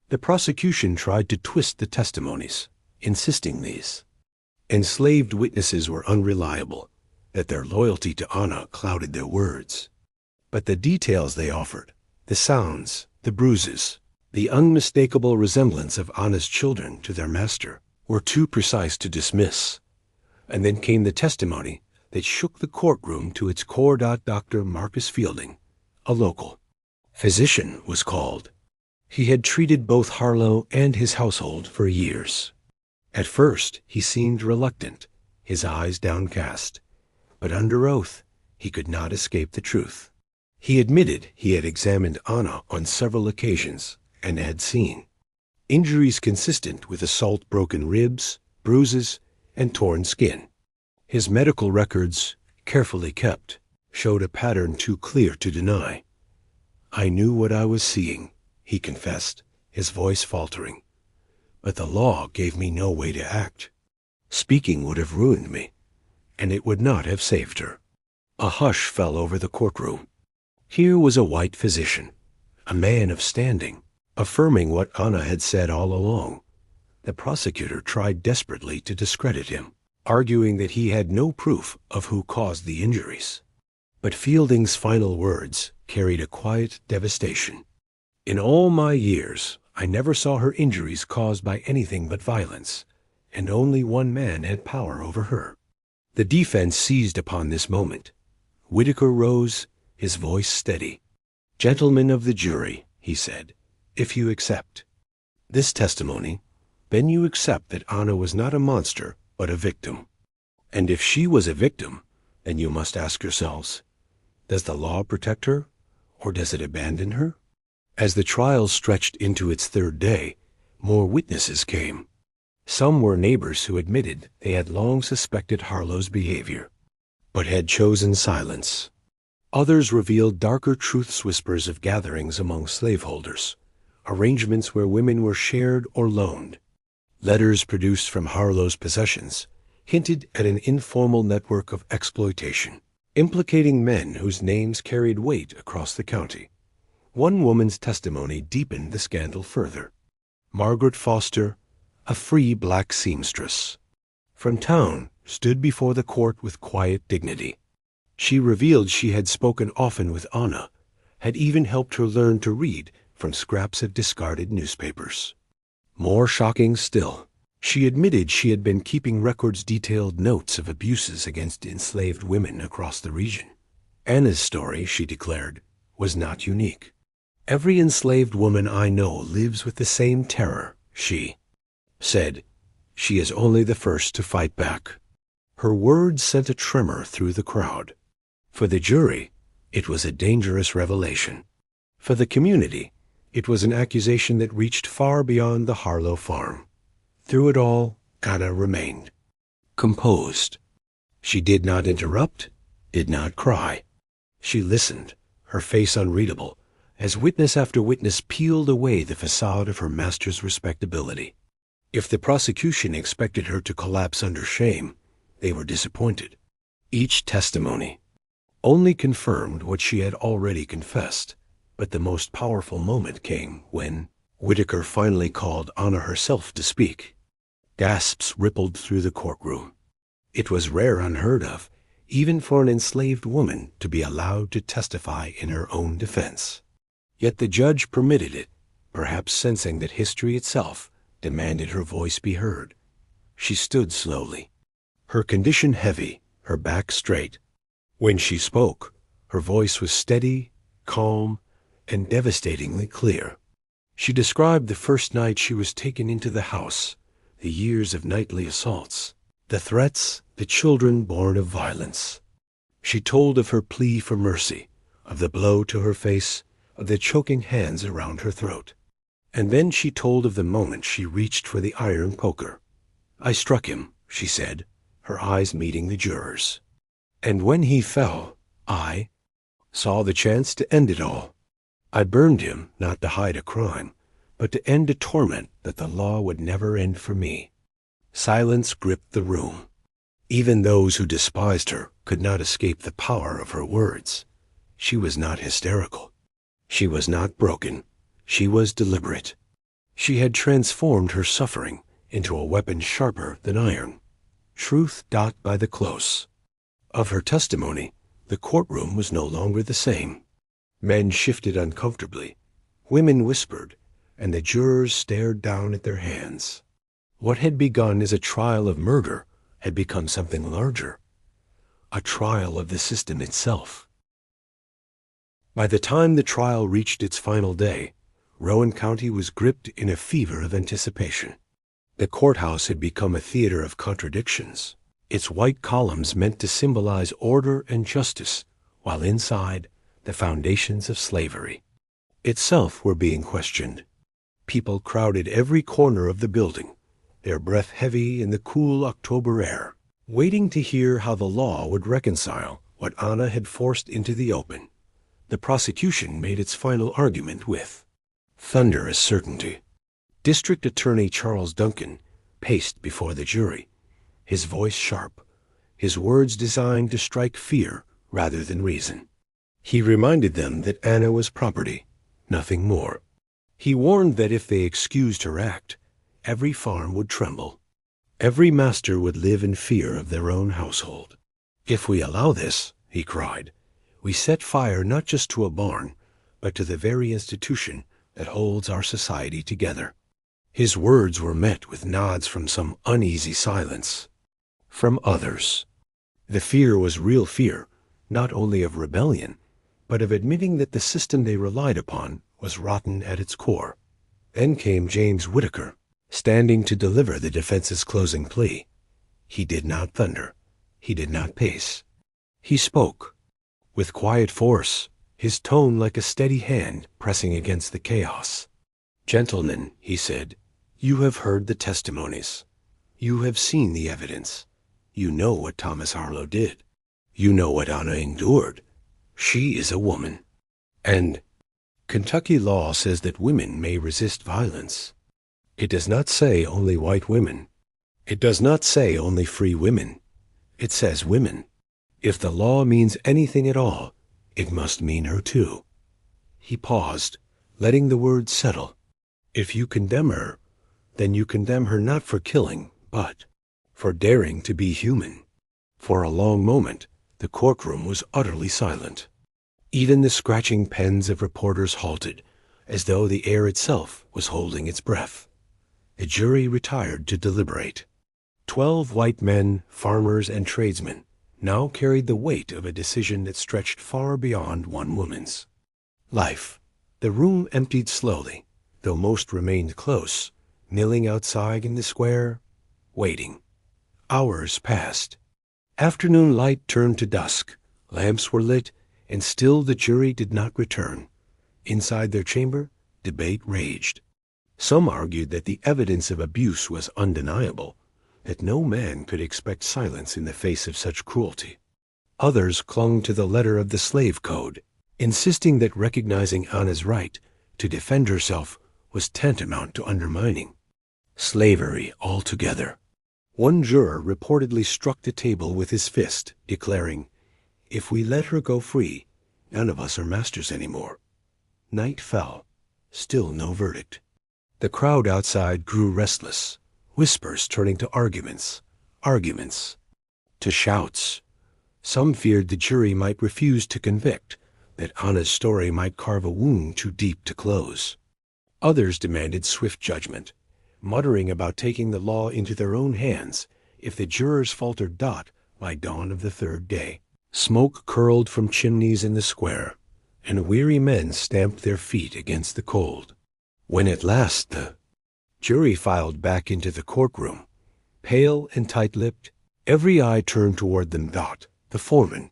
The prosecution tried to twist the testimonies, insisting these enslaved witnesses were unreliable, that their loyalty to Anna clouded their words. But the details they offered, the sounds, the bruises, the unmistakable resemblance of Anna's children to their master, were too precise to dismiss. And then came the testimony that shook the courtroom to its core. Dr. Marcus Fielding, a local physician, was called. He had treated both Harlow and his household for years. At first he seemed reluctant, his eyes downcast, but under oath he could not escape the truth. He admitted he had examined Anna on several occasions and had seen injuries consistent with assault, broken ribs, bruises, and torn skin. His medical records, carefully kept, showed a pattern too clear to deny. "I knew what I was seeing," he confessed, his voice faltering. "But the law gave me no way to act. Speaking would have ruined me, and it would not have saved her." A hush fell over the courtroom. Here was a white physician, a man of standing, affirming what Anna had said all along. The prosecutor tried desperately to discredit him, arguing that he had no proof of who caused the injuries. But Fielding's final words carried a quiet devastation. "In all my years, I never saw her injuries caused by anything but violence, and only one man had power over her." The defense seized upon this moment. Whitaker rose, his voice steady. "Gentlemen of the jury," he said, "if you accept this testimony, then you accept that Anna was not a monster, but a victim. And if she was a victim, then you must ask yourselves, does the law protect her, or does it abandon her?" As the trial stretched into its third day, more witnesses came. Some were neighbors who admitted they had long suspected Harlow's behavior, but had chosen silence. Others revealed darker truths, whispers of gatherings among slaveholders, arrangements where women were shared or loaned, letters produced from Harlow's possessions, hinted at an informal network of exploitation, implicating men whose names carried weight across the county. One woman's testimony deepened the scandal further. Margaret Foster, a free black seamstress from town, stood before the court with quiet dignity. She revealed she had spoken often with Anna, had even helped her learn to read from scraps of discarded newspapers. More shocking still, she admitted she had been keeping records detailed notes of abuses against enslaved women across the region. Anna's story, she declared, was not unique. Every enslaved woman I know lives with the same terror, she said. She is only the first to fight back. Her words sent a tremor through the crowd. For the jury, it was a dangerous revelation. For the community, it was an accusation that reached far beyond the Harlow farm. Through it all, Anna remained composed. She did not interrupt, did not cry. She listened, her face unreadable, as witness after witness peeled away the facade of her master's respectability. If the prosecution expected her to collapse under shame, they were disappointed. Each testimony only confirmed what she had already confessed, but the most powerful moment came when Whitaker finally called Anna herself to speak. Gasps rippled through the courtroom. It was rare, unheard of, even for an enslaved woman to be allowed to testify in her own defense. Yet the judge permitted it, perhaps sensing that history itself demanded her voice be heard. She stood slowly, her condition heavy, her back straight. When she spoke, her voice was steady, calm, and devastatingly clear. She described the first night she was taken into the house, the years of nightly assaults, the threats, the children born of violence. She told of her plea for mercy, of the blow to her face, of the choking hands around her throat. And then she told of the moment she reached for the iron poker. I struck him, she said, her eyes meeting the jurors. And when he fell, I saw the chance to end it all. I burned him not to hide a crime, but to end a torment that the law would never end for me. Silence gripped the room. Even those who despised her could not escape the power of her words. She was not hysterical. She was not broken. She was deliberate. She had transformed her suffering into a weapon sharper than iron. Truth taught by the close. Of her testimony, the courtroom was no longer the same. Men shifted uncomfortably. Women whispered, and the jurors stared down at their hands. What had begun as a trial of murder had become something larger, a trial of the system itself. By the time the trial reached its final day, Rowan County was gripped in a fever of anticipation. The courthouse had become a theater of contradictions, its white columns meant to symbolize order and justice, while inside, the foundations of slavery itself were being questioned. People crowded every corner of the building, their breath heavy in the cool October air, waiting to hear how the law would reconcile what Anna had forced into the open. The prosecution made its final argument with thunderous certainty. District Attorney Charles Duncan paced before the jury, his voice sharp, his words designed to strike fear rather than reason. He reminded them that Anna was property, nothing more. He warned that if they excused her act, every farm would tremble. Every master would live in fear of their own household. If we allow this, he cried, we set fire not just to a barn, but to the very institution that holds our society together. His words were met with nods from some uneasy silence. From others. The fear was real fear, not only of rebellion, but of admitting that the system they relied upon was rotten at its core. Then came James Whitaker, standing to deliver the defense's closing plea. He did not thunder. He did not pace. He spoke, with quiet force, his tone like a steady hand pressing against the chaos. Gentlemen, he said, you have heard the testimonies. You have seen the evidence. You know what Thomas Harlow did. You know what Anna endured. She is a woman. And Kentucky law says that women may resist violence. It does not say only white women. It does not say only free women. It says women. If the law means anything at all, it must mean her too. He paused, letting the words settle. If you condemn her, then you condemn her not for killing, but for daring to be human. For a long moment, the courtroom was utterly silent. Even the scratching pens of reporters halted, as though the air itself was holding its breath. The jury retired to deliberate. 12 white men, farmers, and tradesmen now carried the weight of a decision that stretched far beyond one woman's life. The room emptied slowly, though most remained close, kneeling outside in the square, waiting. Hours passed. Afternoon light turned to dusk. Lamps were lit, and still the jury did not return. Inside their chamber, debate raged. Some argued that the evidence of abuse was undeniable, that no man could expect silence in the face of such cruelty. Others clung to the letter of the slave code, insisting that recognizing Anna's right to defend herself was tantamount to undermining slavery altogether. One juror reportedly struck the table with his fist, declaring, "If we let her go free, none of us are masters anymore." Night fell. Still no verdict. The crowd outside grew restless, whispers turning to arguments to shouts. Some feared the jury might refuse to convict, that Anna's story might carve a wound too deep to close. Others demanded swift judgment, muttering about taking the law into their own hands if the jurors faltered by dawn of the third day. Smoke curled from chimneys in the square, and weary men stamped their feet against the cold. When at last the jury filed back into the courtroom, pale and tight-lipped, every eye turned toward them. The foreman,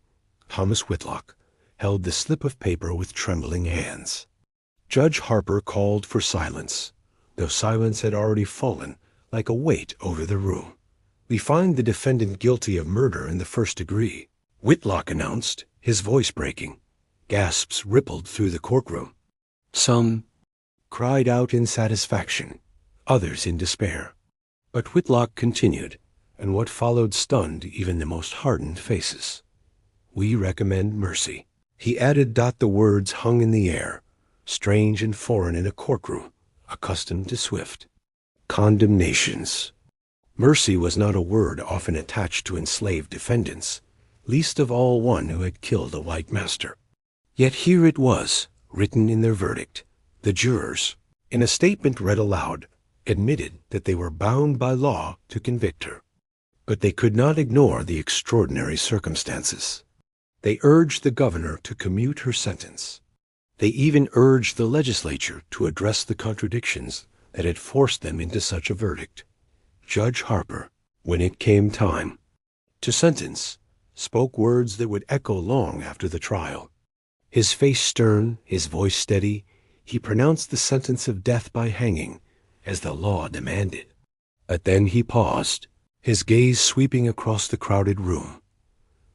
Thomas Whitlock, held the slip of paper with trembling hands. Judge Harper called for silence, though silence had already fallen like a weight over the room. "We find the defendant guilty of murder in the first degree," Whitlock announced, his voice breaking. Gasps rippled through the courtroom. Some cried out in satisfaction, others in despair. But Whitlock continued, and what followed stunned even the most hardened faces. "We recommend mercy." He added. The words hung in the air, strange and foreign in a courtroom accustomed to swift condemnations. Mercy was not a word often attached to enslaved defendants, least of all one who had killed a white master. Yet here it was, written in their verdict. The jurors, in a statement read aloud, admitted that they were bound by law to convict her. But they could not ignore the extraordinary circumstances. They urged the governor to commute her sentence. They even urged the legislature to address the contradictions that had forced them into such a verdict. Judge Harper, when it came time to sentence, spoke words that would echo long after the trial. His face stern, his voice steady, he pronounced the sentence of death by hanging, as the law demanded. But then he paused, his gaze sweeping across the crowded room.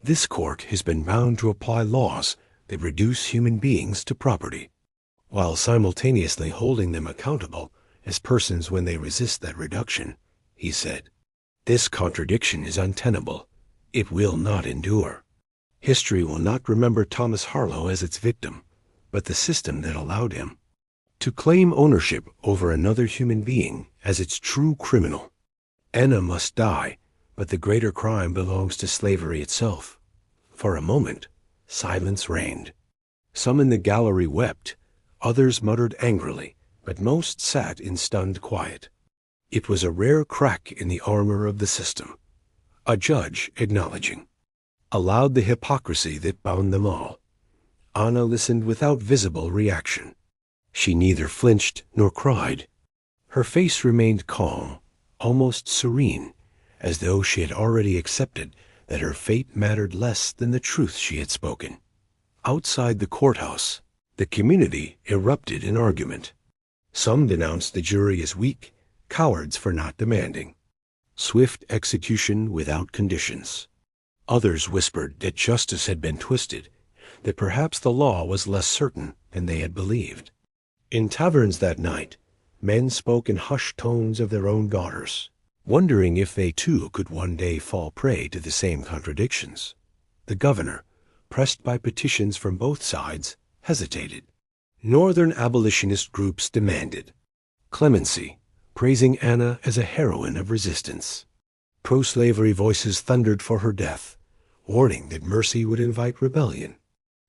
This court has been bound to apply laws that reduce human beings to property, while simultaneously holding them accountable as persons when they resist that reduction, he said. This contradiction is untenable. It will not endure. History will not remember Thomas Harlow as its victim, but the system that allowed him to claim ownership over another human being as its true criminal. Anna must die, but the greater crime belongs to slavery itself. For a moment, silence reigned. Some in the gallery wept, others muttered angrily, but most sat in stunned quiet. It was a rare crack in the armor of the system. A judge, acknowledging, allowed the hypocrisy that bound them all. Anna listened without visible reaction. She neither flinched nor cried. Her face remained calm, almost serene, as though she had already accepted that her fate mattered less than the truth she had spoken. Outside the courthouse, the community erupted in argument. Some denounced the jury as weak, cowards for not demanding swift execution without conditions. Others whispered that justice had been twisted, that perhaps the law was less certain than they had believed. In taverns that night, men spoke in hushed tones of their own daughters, wondering if they too could one day fall prey to the same contradictions. The governor, pressed by petitions from both sides, hesitated. Northern abolitionist groups demanded clemency, praising Anna as a heroine of resistance. Pro-slavery voices thundered for her death, warning that mercy would invite rebellion.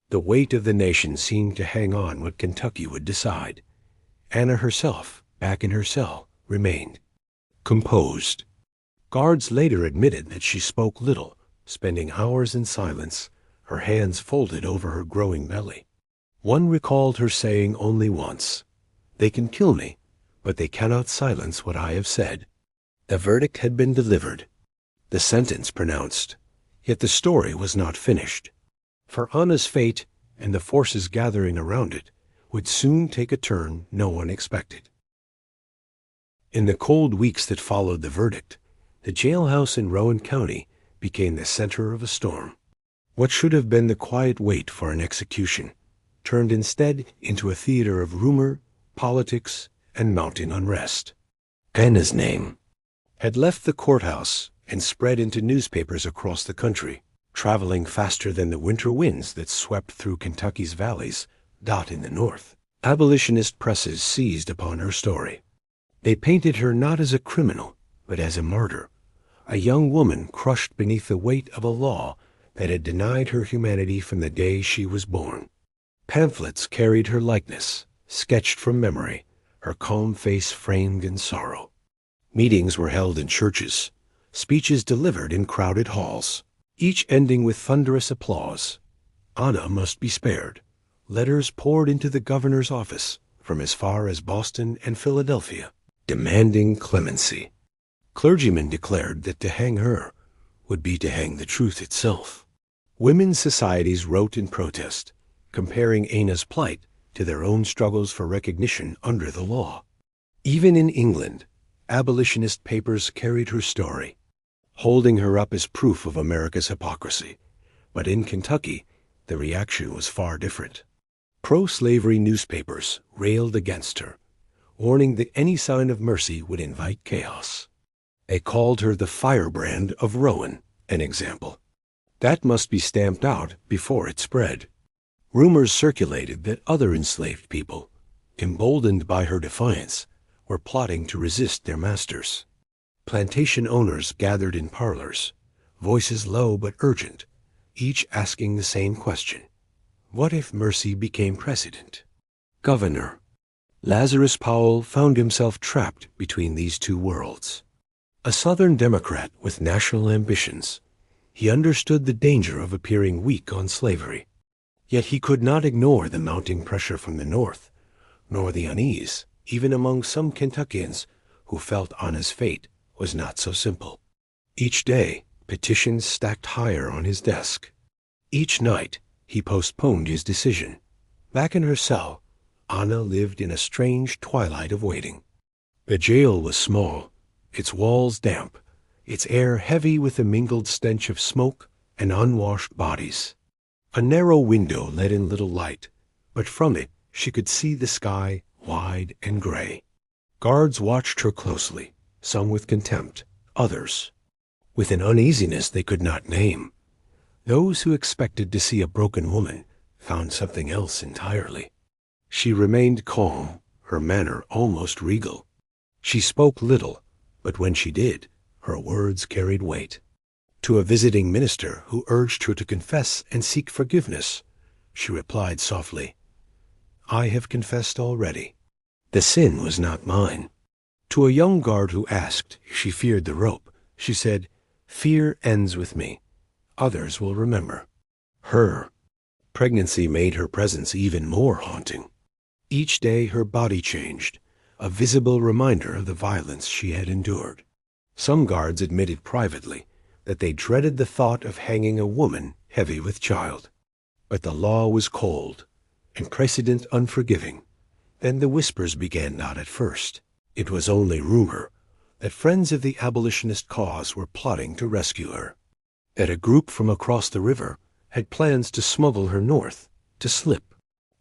The weight of the nation seemed to hang on what Kentucky would decide. Anna herself, back in her cell, remained composed. Guards later admitted that she spoke little, spending hours in silence, her hands folded over her growing belly. One recalled her saying only once, "They can kill me, but they cannot silence what I have said." The verdict had been delivered, the sentence pronounced, yet the story was not finished. For Anna's fate, and the forces gathering around it, would soon take a turn no one expected. In the cold weeks that followed the verdict, the jailhouse in Rowan County became the center of a storm. What should have been the quiet wait for an execution turned instead into a theater of rumor, politics, and mounting unrest. Anna's name had left the courthouse and spread into newspapers across the country, traveling faster than the winter winds that swept through Kentucky's valleys, dotting the north. Abolitionist presses seized upon her story. They painted her not as a criminal, but as a martyr, a young woman crushed beneath the weight of a law that had denied her humanity from the day she was born. Pamphlets carried her likeness, sketched from memory, her calm face framed in sorrow. Meetings were held in churches, speeches delivered in crowded halls, each ending with thunderous applause. Anna must be spared. Letters poured into the governor's office from as far as Boston and Philadelphia, demanding clemency. Clergymen declared that to hang her would be to hang the truth itself. Women's societies wrote in protest, comparing Anna's plight to their own struggles for recognition under the law. Even in England, abolitionist papers carried her story, holding her up as proof of America's hypocrisy. But in Kentucky, the reaction was far different. Pro-slavery newspapers railed against her, warning that any sign of mercy would invite chaos. They called her the firebrand of Rowan, an example. That must be stamped out before it spread. Rumors circulated that other enslaved people, emboldened by her defiance, were plotting to resist their masters. Plantation owners gathered in parlors, voices low but urgent, each asking the same question: what if mercy became precedent? Governor Lazarus Powell found himself trapped between these two worlds. A Southern Democrat with national ambitions, he understood the danger of appearing weak on slavery. Yet he could not ignore the mounting pressure from the North, nor the unease, even among some Kentuckians who felt Anna's fate was not so simple. Each day, petitions stacked higher on his desk. Each night, he postponed his decision. Back in her cell, Anna lived in a strange twilight of waiting. The jail was small, its walls damp, its air heavy with the mingled stench of smoke and unwashed bodies. A narrow window let in little light, but from it she could see the sky wide and gray. Guards watched her closely, some with contempt, others with an uneasiness they could not name. Those who expected to see a broken woman found something else entirely. She remained calm, her manner almost regal. She spoke little, but when she did, her words carried weight. To a visiting minister who urged her to confess and seek forgiveness, she replied softly, "I have confessed already. The sin was not mine." To a young guard who asked if she feared the rope, she said, "Fear ends with me. Others will remember." Her pregnancy made her presence even more haunting. Each day her body changed, a visible reminder of the violence she had endured. Some guards admitted privately that they dreaded the thought of hanging a woman heavy with child. But the law was cold, and precedent unforgiving. Then the whispers began not at first. It was only rumor that friends of the abolitionist cause were plotting to rescue her, that a group from across the river had plans to smuggle her north, to slip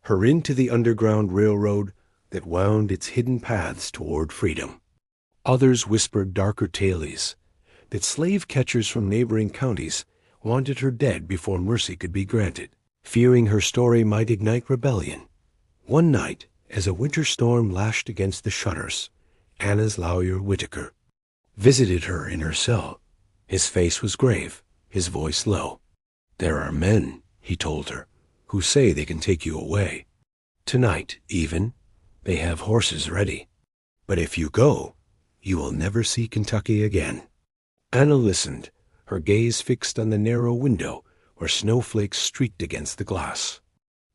her into the Underground Railroad that wound its hidden paths toward freedom. Others whispered darker tales, that slave catchers from neighboring counties wanted her dead before mercy could be granted, fearing her story might ignite rebellion. One night, as a winter storm lashed against the shutters, Anna's lawyer Whitaker visited her in her cell. His face was grave, his voice low. "There are men," he told her, "who say they can take you away. Tonight, even, they have horses ready. But if you go, you will never see Kentucky again." Anna listened, her gaze fixed on the narrow window where snowflakes streaked against the glass.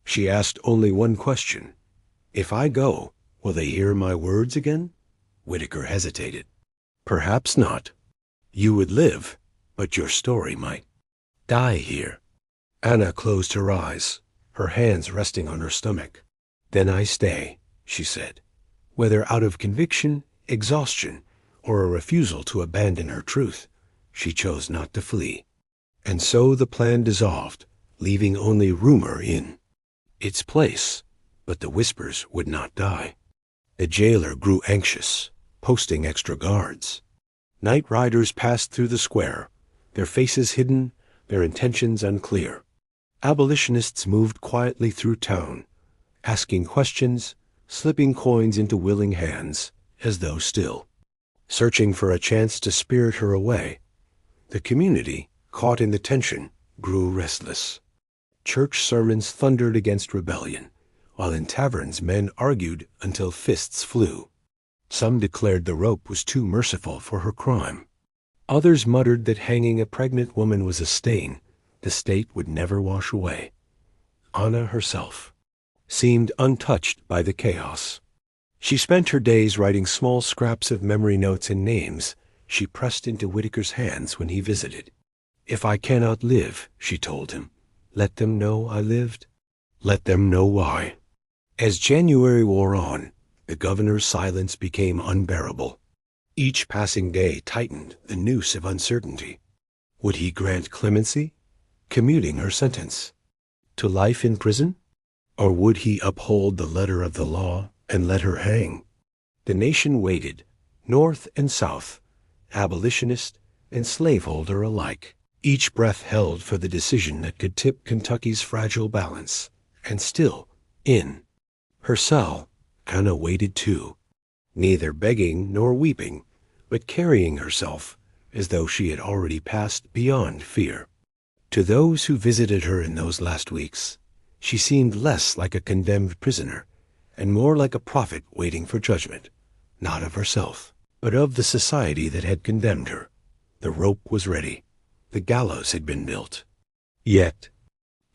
She asked only one question. "If I go, will they hear my words again?" Whitaker hesitated. "Perhaps not. You would live, but your story might die here." Anna closed her eyes, her hands resting on her stomach. "Then I stay," she said, whether out of conviction, exhaustion, or a refusal to abandon her truth. She chose not to flee. And so the plan dissolved, leaving only rumor in its place. But the whispers would not die. The jailer grew anxious, posting extra guards. Night riders passed through the square, their faces hidden, their intentions unclear. Abolitionists moved quietly through town, asking questions, slipping coins into willing hands, as though still searching for a chance to spirit her away. The community, caught in the tension, grew restless. Church sermons thundered against rebellion, while in taverns men argued until fists flew. Some declared the rope was too merciful for her crime. Others muttered that hanging a pregnant woman was a stain the state would never wash away. Anna herself seemed untouched by the chaos. She spent her days writing small scraps of memory notes and names she pressed into Whitaker's hands when he visited. "If I cannot live," she told him, "let them know I lived. Let them know why." As January wore on, the governor's silence became unbearable. Each passing day tightened the noose of uncertainty. Would he grant clemency, commuting her sentence to life in prison? Or would he uphold the letter of the law and let her hang? The nation waited, North and South, abolitionist and slaveholder alike. Each breath held for the decision that could tip Kentucky's fragile balance. And still, in her cell, Anna waited too, neither begging nor weeping, but carrying herself as though she had already passed beyond fear. To those who visited her in those last weeks, she seemed less like a condemned prisoner and more like a prophet waiting for judgment, not of herself, but of the society that had condemned her. The rope was ready. The gallows had been built. Yet,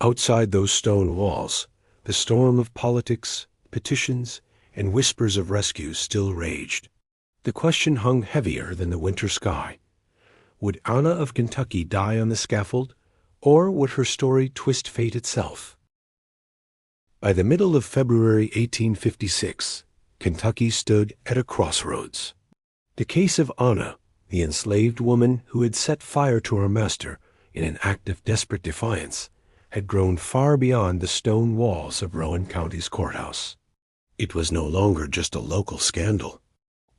outside those stone walls, the storm of politics, petitions, and whispers of rescue still raged. The question hung heavier than the winter sky. Would Anna of Kentucky die on the scaffold, or would her story twist fate itself? By the middle of February 1856, Kentucky stood at a crossroads. The case of Anna, the enslaved woman who had set fire to her master in an act of desperate defiance, had grown far beyond the stone walls of Rowan County's courthouse. It was no longer just a local scandal.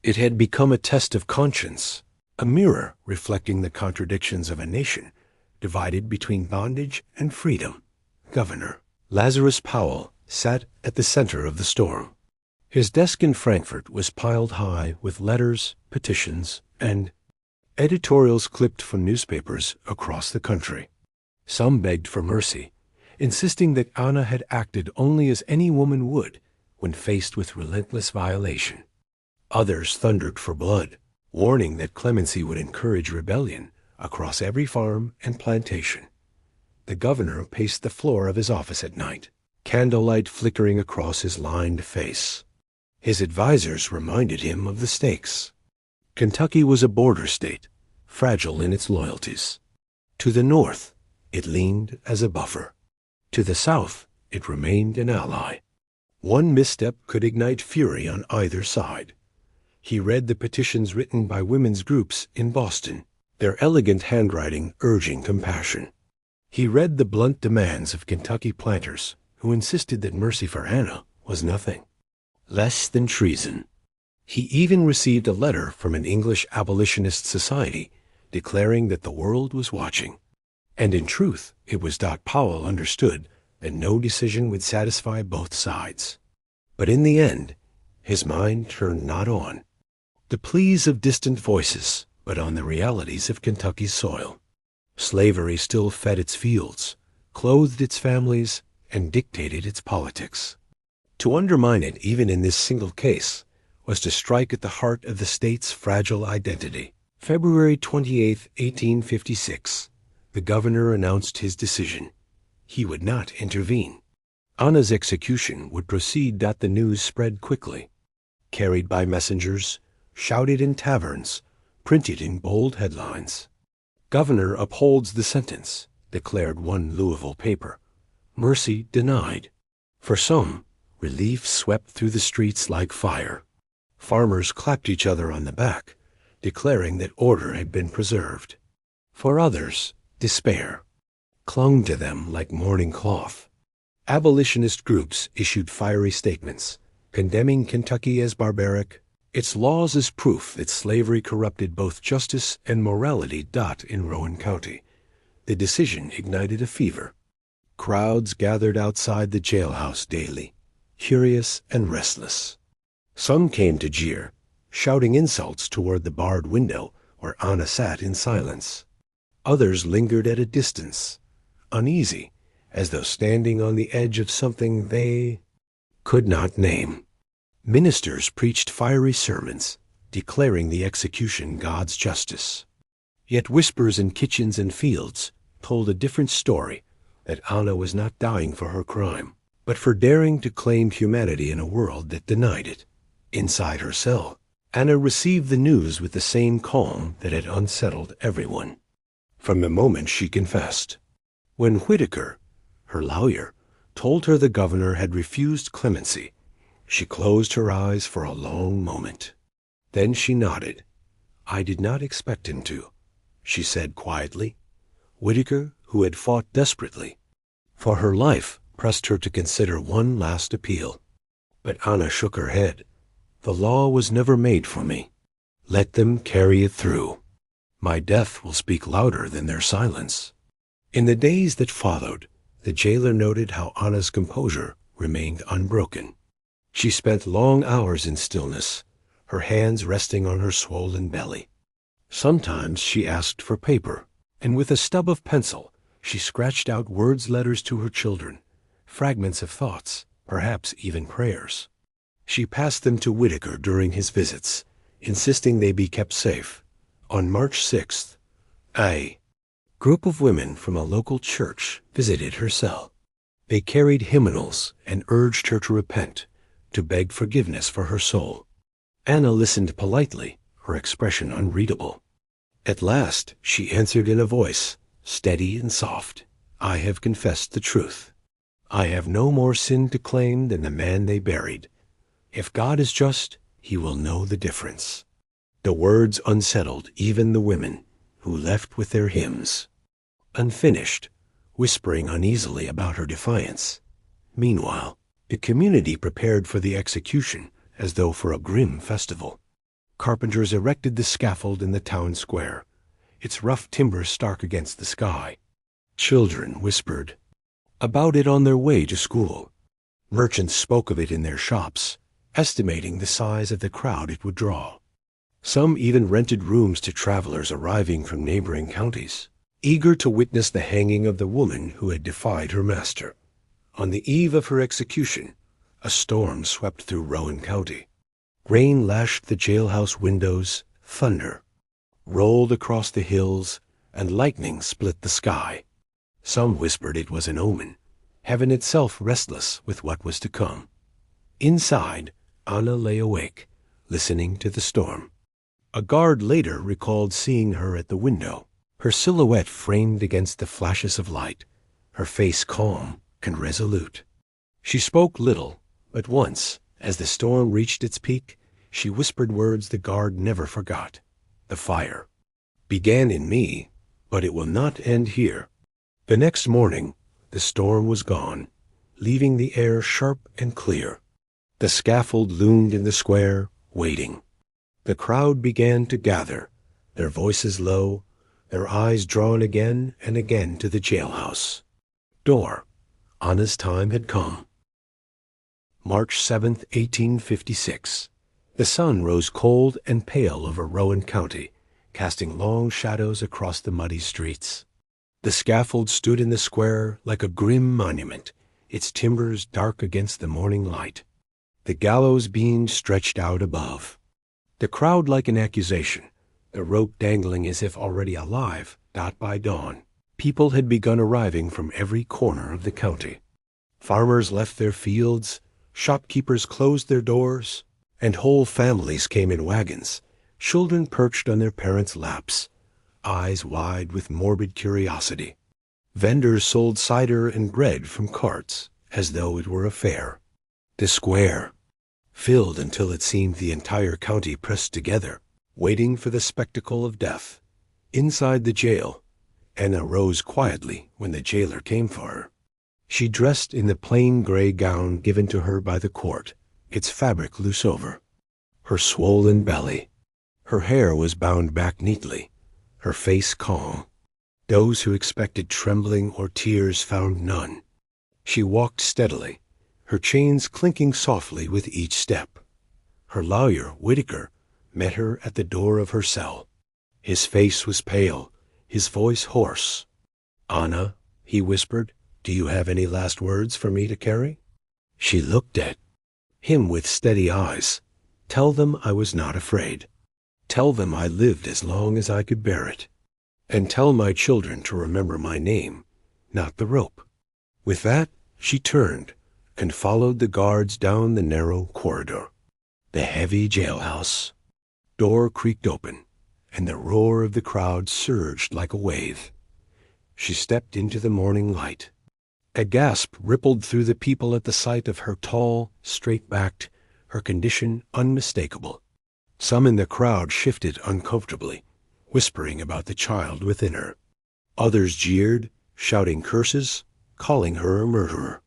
It had become a test of conscience, a mirror reflecting the contradictions of a nation divided between bondage and freedom. Governor Lazarus Powell sat at the center of the storm. His desk in Frankfort was piled high with letters, petitions, and editorials clipped from newspapers across the country. Some begged for mercy, insisting that Anna had acted only as any woman would when faced with relentless violation. Others thundered for blood, warning that clemency would encourage rebellion across every farm and plantation. The governor paced the floor of his office at night, candlelight flickering across his lined face. His advisers reminded him of the stakes. Kentucky was a border state, fragile in its loyalties. To the north, it leaned as a buffer. To the south, it remained an ally. One misstep could ignite fury on either side. He read the petitions written by women's groups in Boston, their elegant handwriting urging compassion. He read the blunt demands of Kentucky planters who insisted that mercy for Anna was nothing less than treason. He even received a letter from an English abolitionist society declaring that the world was watching. And in truth, it was Powell understood that no decision would satisfy both sides. But in the end, his mind turned not on the pleas of distant voices, but on the realities of Kentucky's soil. Slavery still fed its fields, clothed its families, and dictated its politics. To undermine it, even in this single case, was to strike at the heart of the state's fragile identity. February 28, 1856, the governor announced his decision. He would not intervene. Anna's execution would proceed. The news spread quickly, carried by messengers, shouted in taverns, printed in bold headlines. "Governor upholds the sentence," declared one Louisville paper. "Mercy denied." For some, relief swept through the streets like fire. Farmers clapped each other on the back, declaring that order had been preserved. For others, despair clung to them like mourning cloth. Abolitionist groups issued fiery statements, condemning Kentucky as barbaric, its laws as proof that slavery corrupted both justice and morality. In Rowan County, the decision ignited a fever. Crowds gathered outside the jailhouse daily, curious and restless. Some came to jeer, shouting insults toward the barred window where Anna sat in silence. Others lingered at a distance, uneasy, as though standing on the edge of something they could not name. Ministers preached fiery sermons, declaring the execution God's justice. Yet whispers in kitchens and fields told a different story, that Anna was not dying for her crime, but for daring to claim humanity in a world that denied it. Inside her cell, Anna received the news with the same calm that had unsettled everyone from the moment she confessed. When Whitaker, her lawyer, told her the governor had refused clemency, she closed her eyes for a long moment. Then she nodded. "I did not expect him to," she said quietly. Whitaker, who had fought desperately for her life, pressed her to consider one last appeal. But Anna shook her head. "The law was never made for me. Let them carry it through. My death will speak louder than their silence." In the days that followed, the jailer noted how Anna's composure remained unbroken. She spent long hours in stillness, her hands resting on her swollen belly. Sometimes she asked for paper, and with a stub of pencil, she scratched out letters to her children, fragments of thoughts, perhaps even prayers. She passed them to Whitaker during his visits, insisting they be kept safe. On March 6th, a group of women from a local church visited her cell. They carried hymnals and urged her to repent, to beg forgiveness for her soul. Anna listened politely, her expression unreadable. At last she answered in a voice, steady and soft, "I have confessed the truth. I have no more sin to claim than the man they buried. If God is just, he will know the difference." The words unsettled even the women, who left with their hymns unfinished, whispering uneasily about her defiance. Meanwhile, the community prepared for the execution as though for a grim festival. Carpenters erected the scaffold in the town square, its rough timbers stark against the sky. Children whispered about it on their way to school. Merchants spoke of it in their shops, estimating the size of the crowd it would draw. Some even rented rooms to travelers arriving from neighboring counties, eager to witness the hanging of the woman who had defied her master. On the eve of her execution, a storm swept through Rowan County. Rain lashed the jailhouse windows, thunder rolled across the hills, and lightning split the sky. Some whispered it was an omen, heaven itself restless with what was to come. Inside, Anna lay awake, listening to the storm. A guard later recalled seeing her at the window, her silhouette framed against the flashes of light, her face calm and resolute. She spoke little, but once, as the storm reached its peak, she whispered words the guard never forgot. "The fire began in me, but it will not end here." The next morning, the storm was gone, leaving the air sharp and clear. The scaffold loomed in the square, waiting. The crowd began to gather, their voices low, their eyes drawn again and again to the jailhouse door. Anna's time had come. March 7th, 1856. The sun rose cold and pale over Rowan County, casting long shadows across the muddy streets. The scaffold stood in the square like a grim monument, its timbers dark against the morning light. The gallows beam stretched out above. The crowd like an accusation, the rope dangling as if already alive, dot by dawn. People had begun arriving from every corner of the county. Farmers left their fields, shopkeepers closed their doors, and whole families came in wagons, children perched on their parents' laps, eyes wide with morbid curiosity. Vendors sold cider and bread from carts, as though it were a fair. The square, filled until it seemed the entire county pressed together, waiting for the spectacle of death. Inside the jail, Anna rose quietly when the jailer came for her. She dressed in the plain gray gown given to her by the court, its fabric loose over her swollen belly. Her hair was bound back neatly, her face calm. Those who expected trembling or tears found none. She walked steadily, her chains clinking softly with each step. Her lawyer, Whitaker, met her at the door of her cell. His face was pale, his voice hoarse. "Anna," he whispered, "do you have any last words for me to carry?" She looked at him with steady eyes. "Tell them I was not afraid. Tell them I lived as long as I could bear it. And tell my children to remember my name, not the rope." With that, she turned and followed the guards down the narrow corridor. The heavy jailhouse door creaked open, and the roar of the crowd surged like a wave. She stepped into the morning light. A gasp rippled through the people at the sight of her tall, straight-backed, her condition unmistakable. Some in the crowd shifted uncomfortably, whispering about the child within her. Others jeered, shouting curses, calling her a murderer.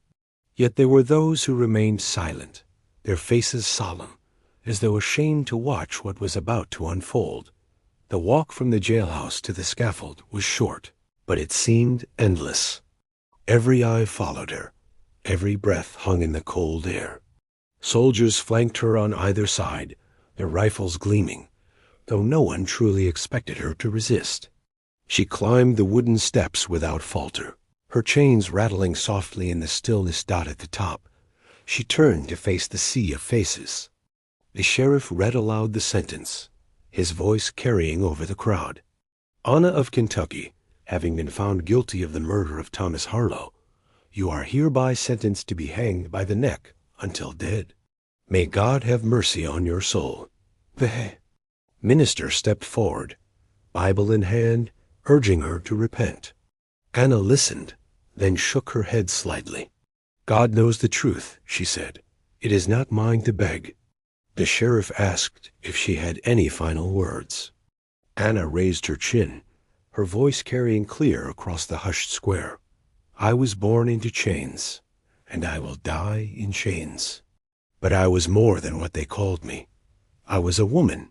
Yet there were those who remained silent, their faces solemn, as though ashamed to watch what was about to unfold. The walk from the jailhouse to the scaffold was short, but it seemed endless. Every eye followed her, every breath hung in the cold air. Soldiers flanked her on either side, their rifles gleaming, though no one truly expected her to resist. She climbed the wooden steps without falter, her chains rattling softly in the stillness dot at the top. She turned to face the sea of faces. The sheriff read aloud the sentence, his voice carrying over the crowd. "Anna of Kentucky, having been found guilty of the murder of Thomas Harlow, you are hereby sentenced to be hanged by the neck until dead. May God have mercy on your soul." The minister stepped forward, Bible in hand, urging her to repent. Anna listened, then shook her head slightly. "God knows the truth," she said. "It is not mine to beg." The sheriff asked if she had any final words. Anna raised her chin, her voice carrying clear across the hushed square. "I was born into chains, and I will die in chains. But I was more than what they called me. I was a woman,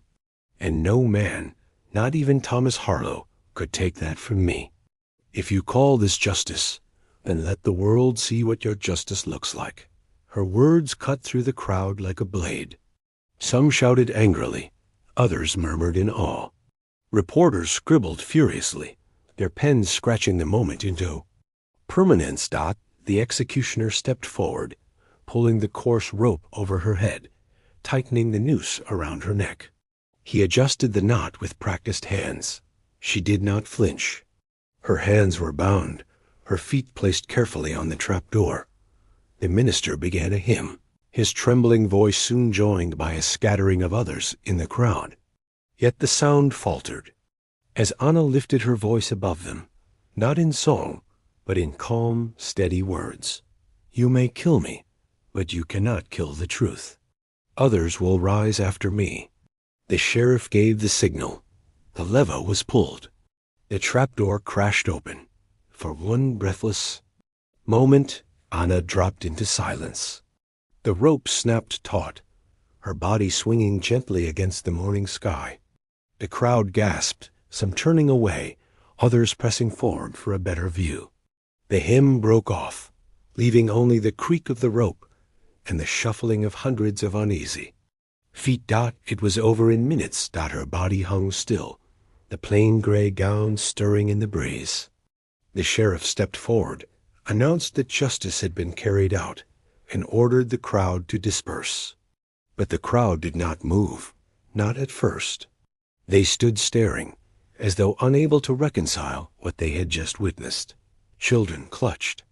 and no man, not even Thomas Harlow, could take that from me. If you call this justice, then let the world see what your justice looks like." Her words cut through the crowd like a blade. Some shouted angrily, others murmured in awe. Reporters scribbled furiously, their pens scratching the moment into permanence. The executioner stepped forward, pulling the coarse rope over her head, tightening the noose around her neck. He adjusted the knot with practiced hands. She did not flinch. Her hands were bound, her feet placed carefully on the trapdoor. The minister began a hymn, his trembling voice soon joined by a scattering of others in the crowd. Yet the sound faltered, as Anna lifted her voice above them, not in song, but in calm, steady words. "You may kill me, but you cannot kill the truth. Others will rise after me." The sheriff gave the signal. The lever was pulled. The trapdoor crashed open. For one breathless moment, Anna dropped into silence. The rope snapped taut, her body swinging gently against the morning sky. The crowd gasped, some turning away, others pressing forward for a better view. The hymn broke off, leaving only the creak of the rope and the shuffling of hundreds of uneasy feet. It was over in minutes. Her body hung still, the plain gray gown stirring in the breeze. The sheriff stepped forward, announced that justice had been carried out, and ordered the crowd to disperse. But the crowd did not move, not at first. They stood staring, as though unable to reconcile what they had just witnessed. Children clutched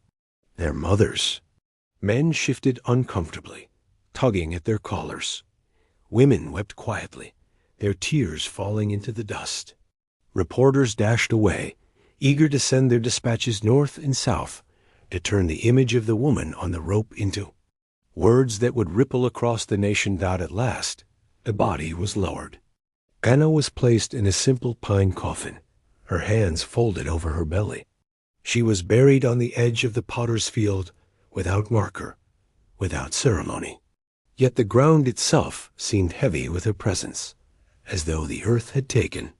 their mothers. Men shifted uncomfortably, tugging at their collars. Women wept quietly, their tears falling into the dust. Reporters dashed away, eager to send their dispatches north and south to turn the image of the woman on the rope into words that would ripple across the nation. At last, the body was lowered. Anna was placed in a simple pine coffin, her hands folded over her belly. She was buried on the edge of the potter's field, without marker, without ceremony. Yet the ground itself seemed heavy with her presence, as though the earth had taken,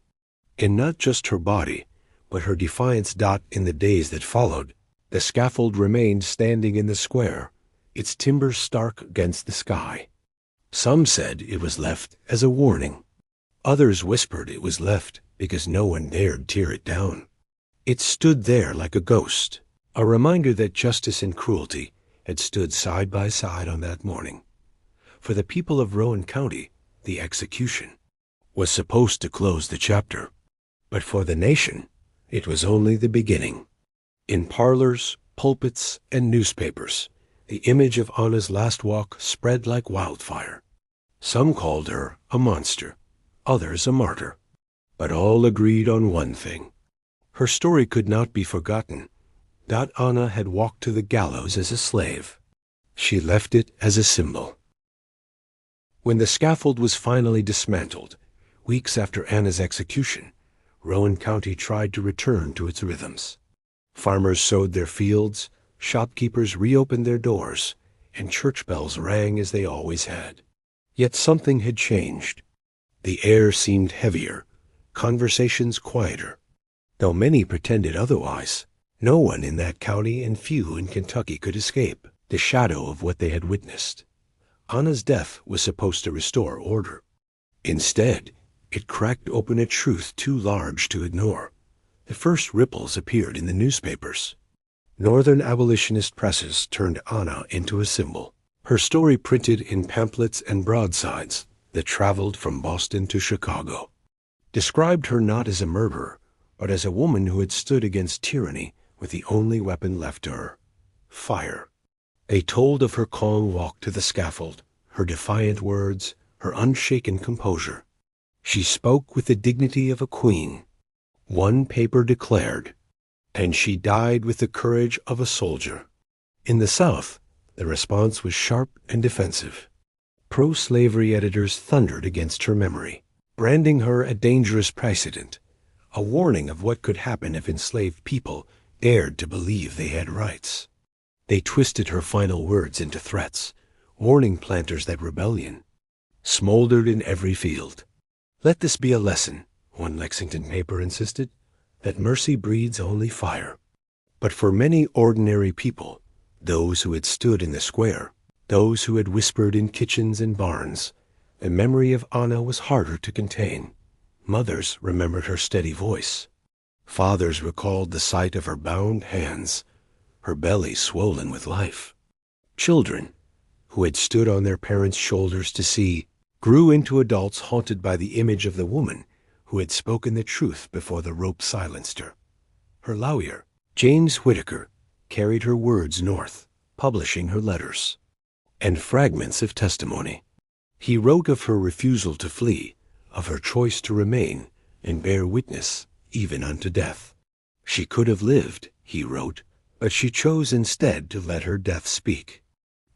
and not just her body, but her defiance. In the days that followed, the scaffold remained standing in the square, its timbers stark against the sky. Some said it was left as a warning. Others whispered it was left because no one dared tear it down. It stood there like a ghost, a reminder that justice and cruelty had stood side by side on that morning. For the people of Rowan County, the execution was supposed to close the chapter, but for the nation, it was only the beginning. In parlors, pulpits, and newspapers, the image of Anna's last walk spread like wildfire. Some called her a monster, others a martyr, but all agreed on one thing. Her story could not be forgotten. Anna had walked to the gallows as a slave. She left it as a symbol. When the scaffold was finally dismantled, weeks after Anna's execution, Rowan County tried to return to its rhythms. Farmers sowed their fields, shopkeepers reopened their doors, and church bells rang as they always had. Yet something had changed. The air seemed heavier, conversations quieter. Though many pretended otherwise, no one in that county and few in Kentucky could escape the shadow of what they had witnessed. Anna's death was supposed to restore order. Instead, it cracked open a truth too large to ignore. The first ripples appeared in the newspapers. Northern abolitionist presses turned Anna into a symbol. Her story printed in pamphlets and broadsides that traveled from Boston to Chicago described her not as a murderer, but as a woman who had stood against tyranny with the only weapon left to her, fire. They told of her calm walk to the scaffold, her defiant words, her unshaken composure. She spoke with the dignity of a queen. One paper declared, and she died with the courage of a soldier. In the South, the response was sharp and defensive. Pro-slavery editors thundered against her memory, branding her a dangerous precedent, a warning of what could happen if enslaved people dared to believe they had rights. They twisted her final words into threats, warning planters that rebellion smoldered in every field. Let this be a lesson, one Lexington paper insisted, that mercy breeds only fire. But for many ordinary people, those who had stood in the square, those who had whispered in kitchens and barns, the memory of Anna was harder to contain. Mothers remembered her steady voice. Fathers recalled the sight of her bound hands, her belly swollen with life. Children, who had stood on their parents' shoulders to see, grew into adults haunted by the image of the woman who had spoken the truth before the rope silenced her. Her lawyer, James Whitaker, carried her words north, publishing her letters and fragments of testimony. He wrote of her refusal to flee, of her choice to remain and bear witness even unto death. She could have lived, he wrote, but she chose instead to let her death speak.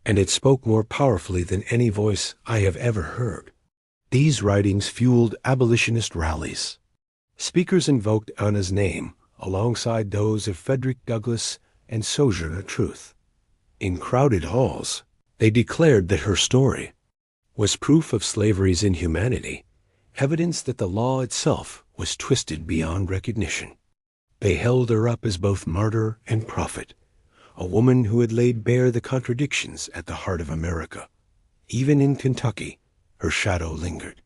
And it spoke more powerfully than any voice I have ever heard. These writings fueled abolitionist rallies. Speakers invoked Anna's name alongside those of Frederick Douglass and Sojourner Truth. In crowded halls, they declared that her story was proof of slavery's inhumanity, evidence that the law itself was twisted beyond recognition. They held her up as both martyr and prophet, a woman who had laid bare the contradictions at the heart of America. Even in Kentucky, her shadow lingered.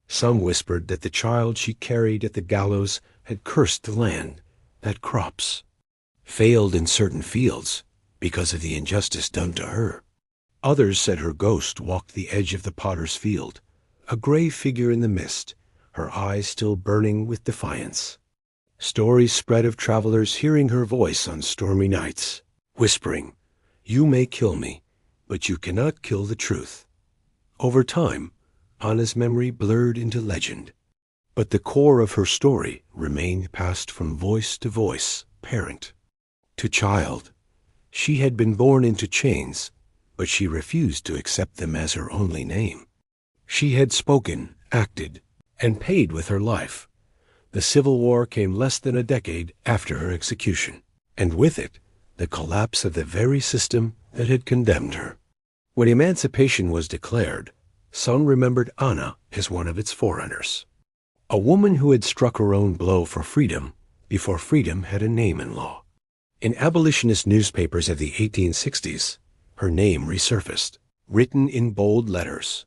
Some whispered that the child she carried at the gallows had cursed the land, that crops failed in certain fields because of the injustice done to her. Others said her ghost walked the edge of the potter's field, a gray figure in the mist, her eyes still burning with defiance. Stories spread of travelers hearing her voice on stormy nights, whispering, "You may kill me, but you cannot kill the truth." Over time, Anna's memory blurred into legend, but the core of her story remained passed from voice to voice, parent to child. She had been born into chains, but she refused to accept them as her only name. She had spoken, acted, and paid with her life. The Civil War came less than a decade after her execution, and with it, the collapse of the very system that had condemned her. When emancipation was declared, some remembered Anna as one of its forerunners, a woman who had struck her own blow for freedom before freedom had a name in law. In abolitionist newspapers of the 1860s, her name resurfaced, written in bold letters.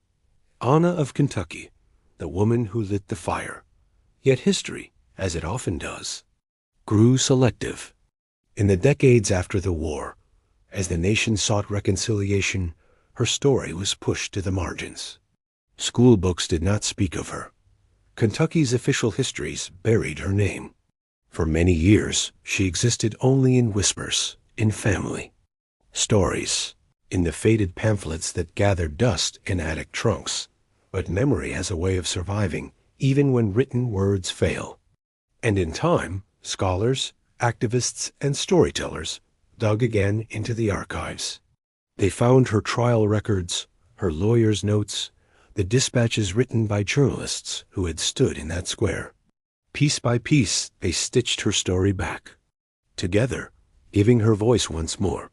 Anna of Kentucky, the woman who lit the fire. Yet history, as it often does, grew selective. In the decades after the war, as the nation sought reconciliation, her story was pushed to the margins. School books did not speak of her. Kentucky's official histories buried her name. For many years, she existed only in whispers, in family stories, in the faded pamphlets that gathered dust in attic trunks. But memory has a way of surviving even when written words fail. And in time, scholars, activists, and storytellers dug again into the archives. They found her trial records, her lawyer's notes, the dispatches written by journalists who had stood in that square. Piece by piece, they stitched her story back, together, giving her voice once more.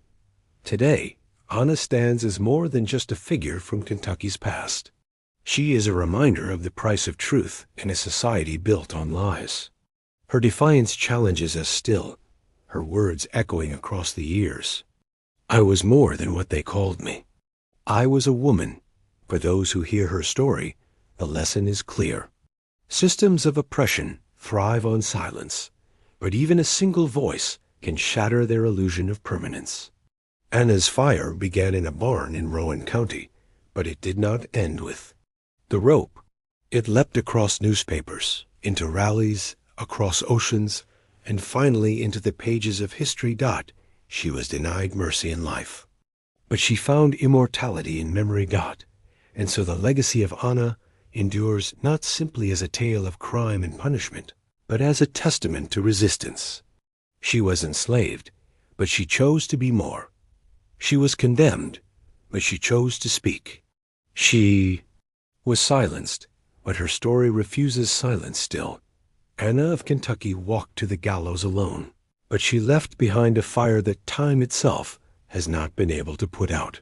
Today, Anna stands as more than just a figure from Kentucky's past. She is a reminder of the price of truth in a society built on lies. Her defiance challenges us still, her words echoing across the years. I was more than what they called me. I was a woman. For those who hear her story, the lesson is clear. Systems of oppression thrive on silence, but even a single voice can shatter their illusion of permanence. Anna's fire began in a barn in Rowan County, but it did not end with the rope. It leapt across newspapers, into rallies, across oceans, and finally into the pages of history. She was denied mercy in life, but she found immortality in memory. And so the legacy of Anna endures not simply as a tale of crime and punishment, but as a testament to resistance. She was enslaved, but she chose to be more. She was condemned, but she chose to speak. She was silenced, but her story refuses silence still. Anna of Kentucky walked to the gallows alone, but she left behind a fire that time itself has not been able to put out.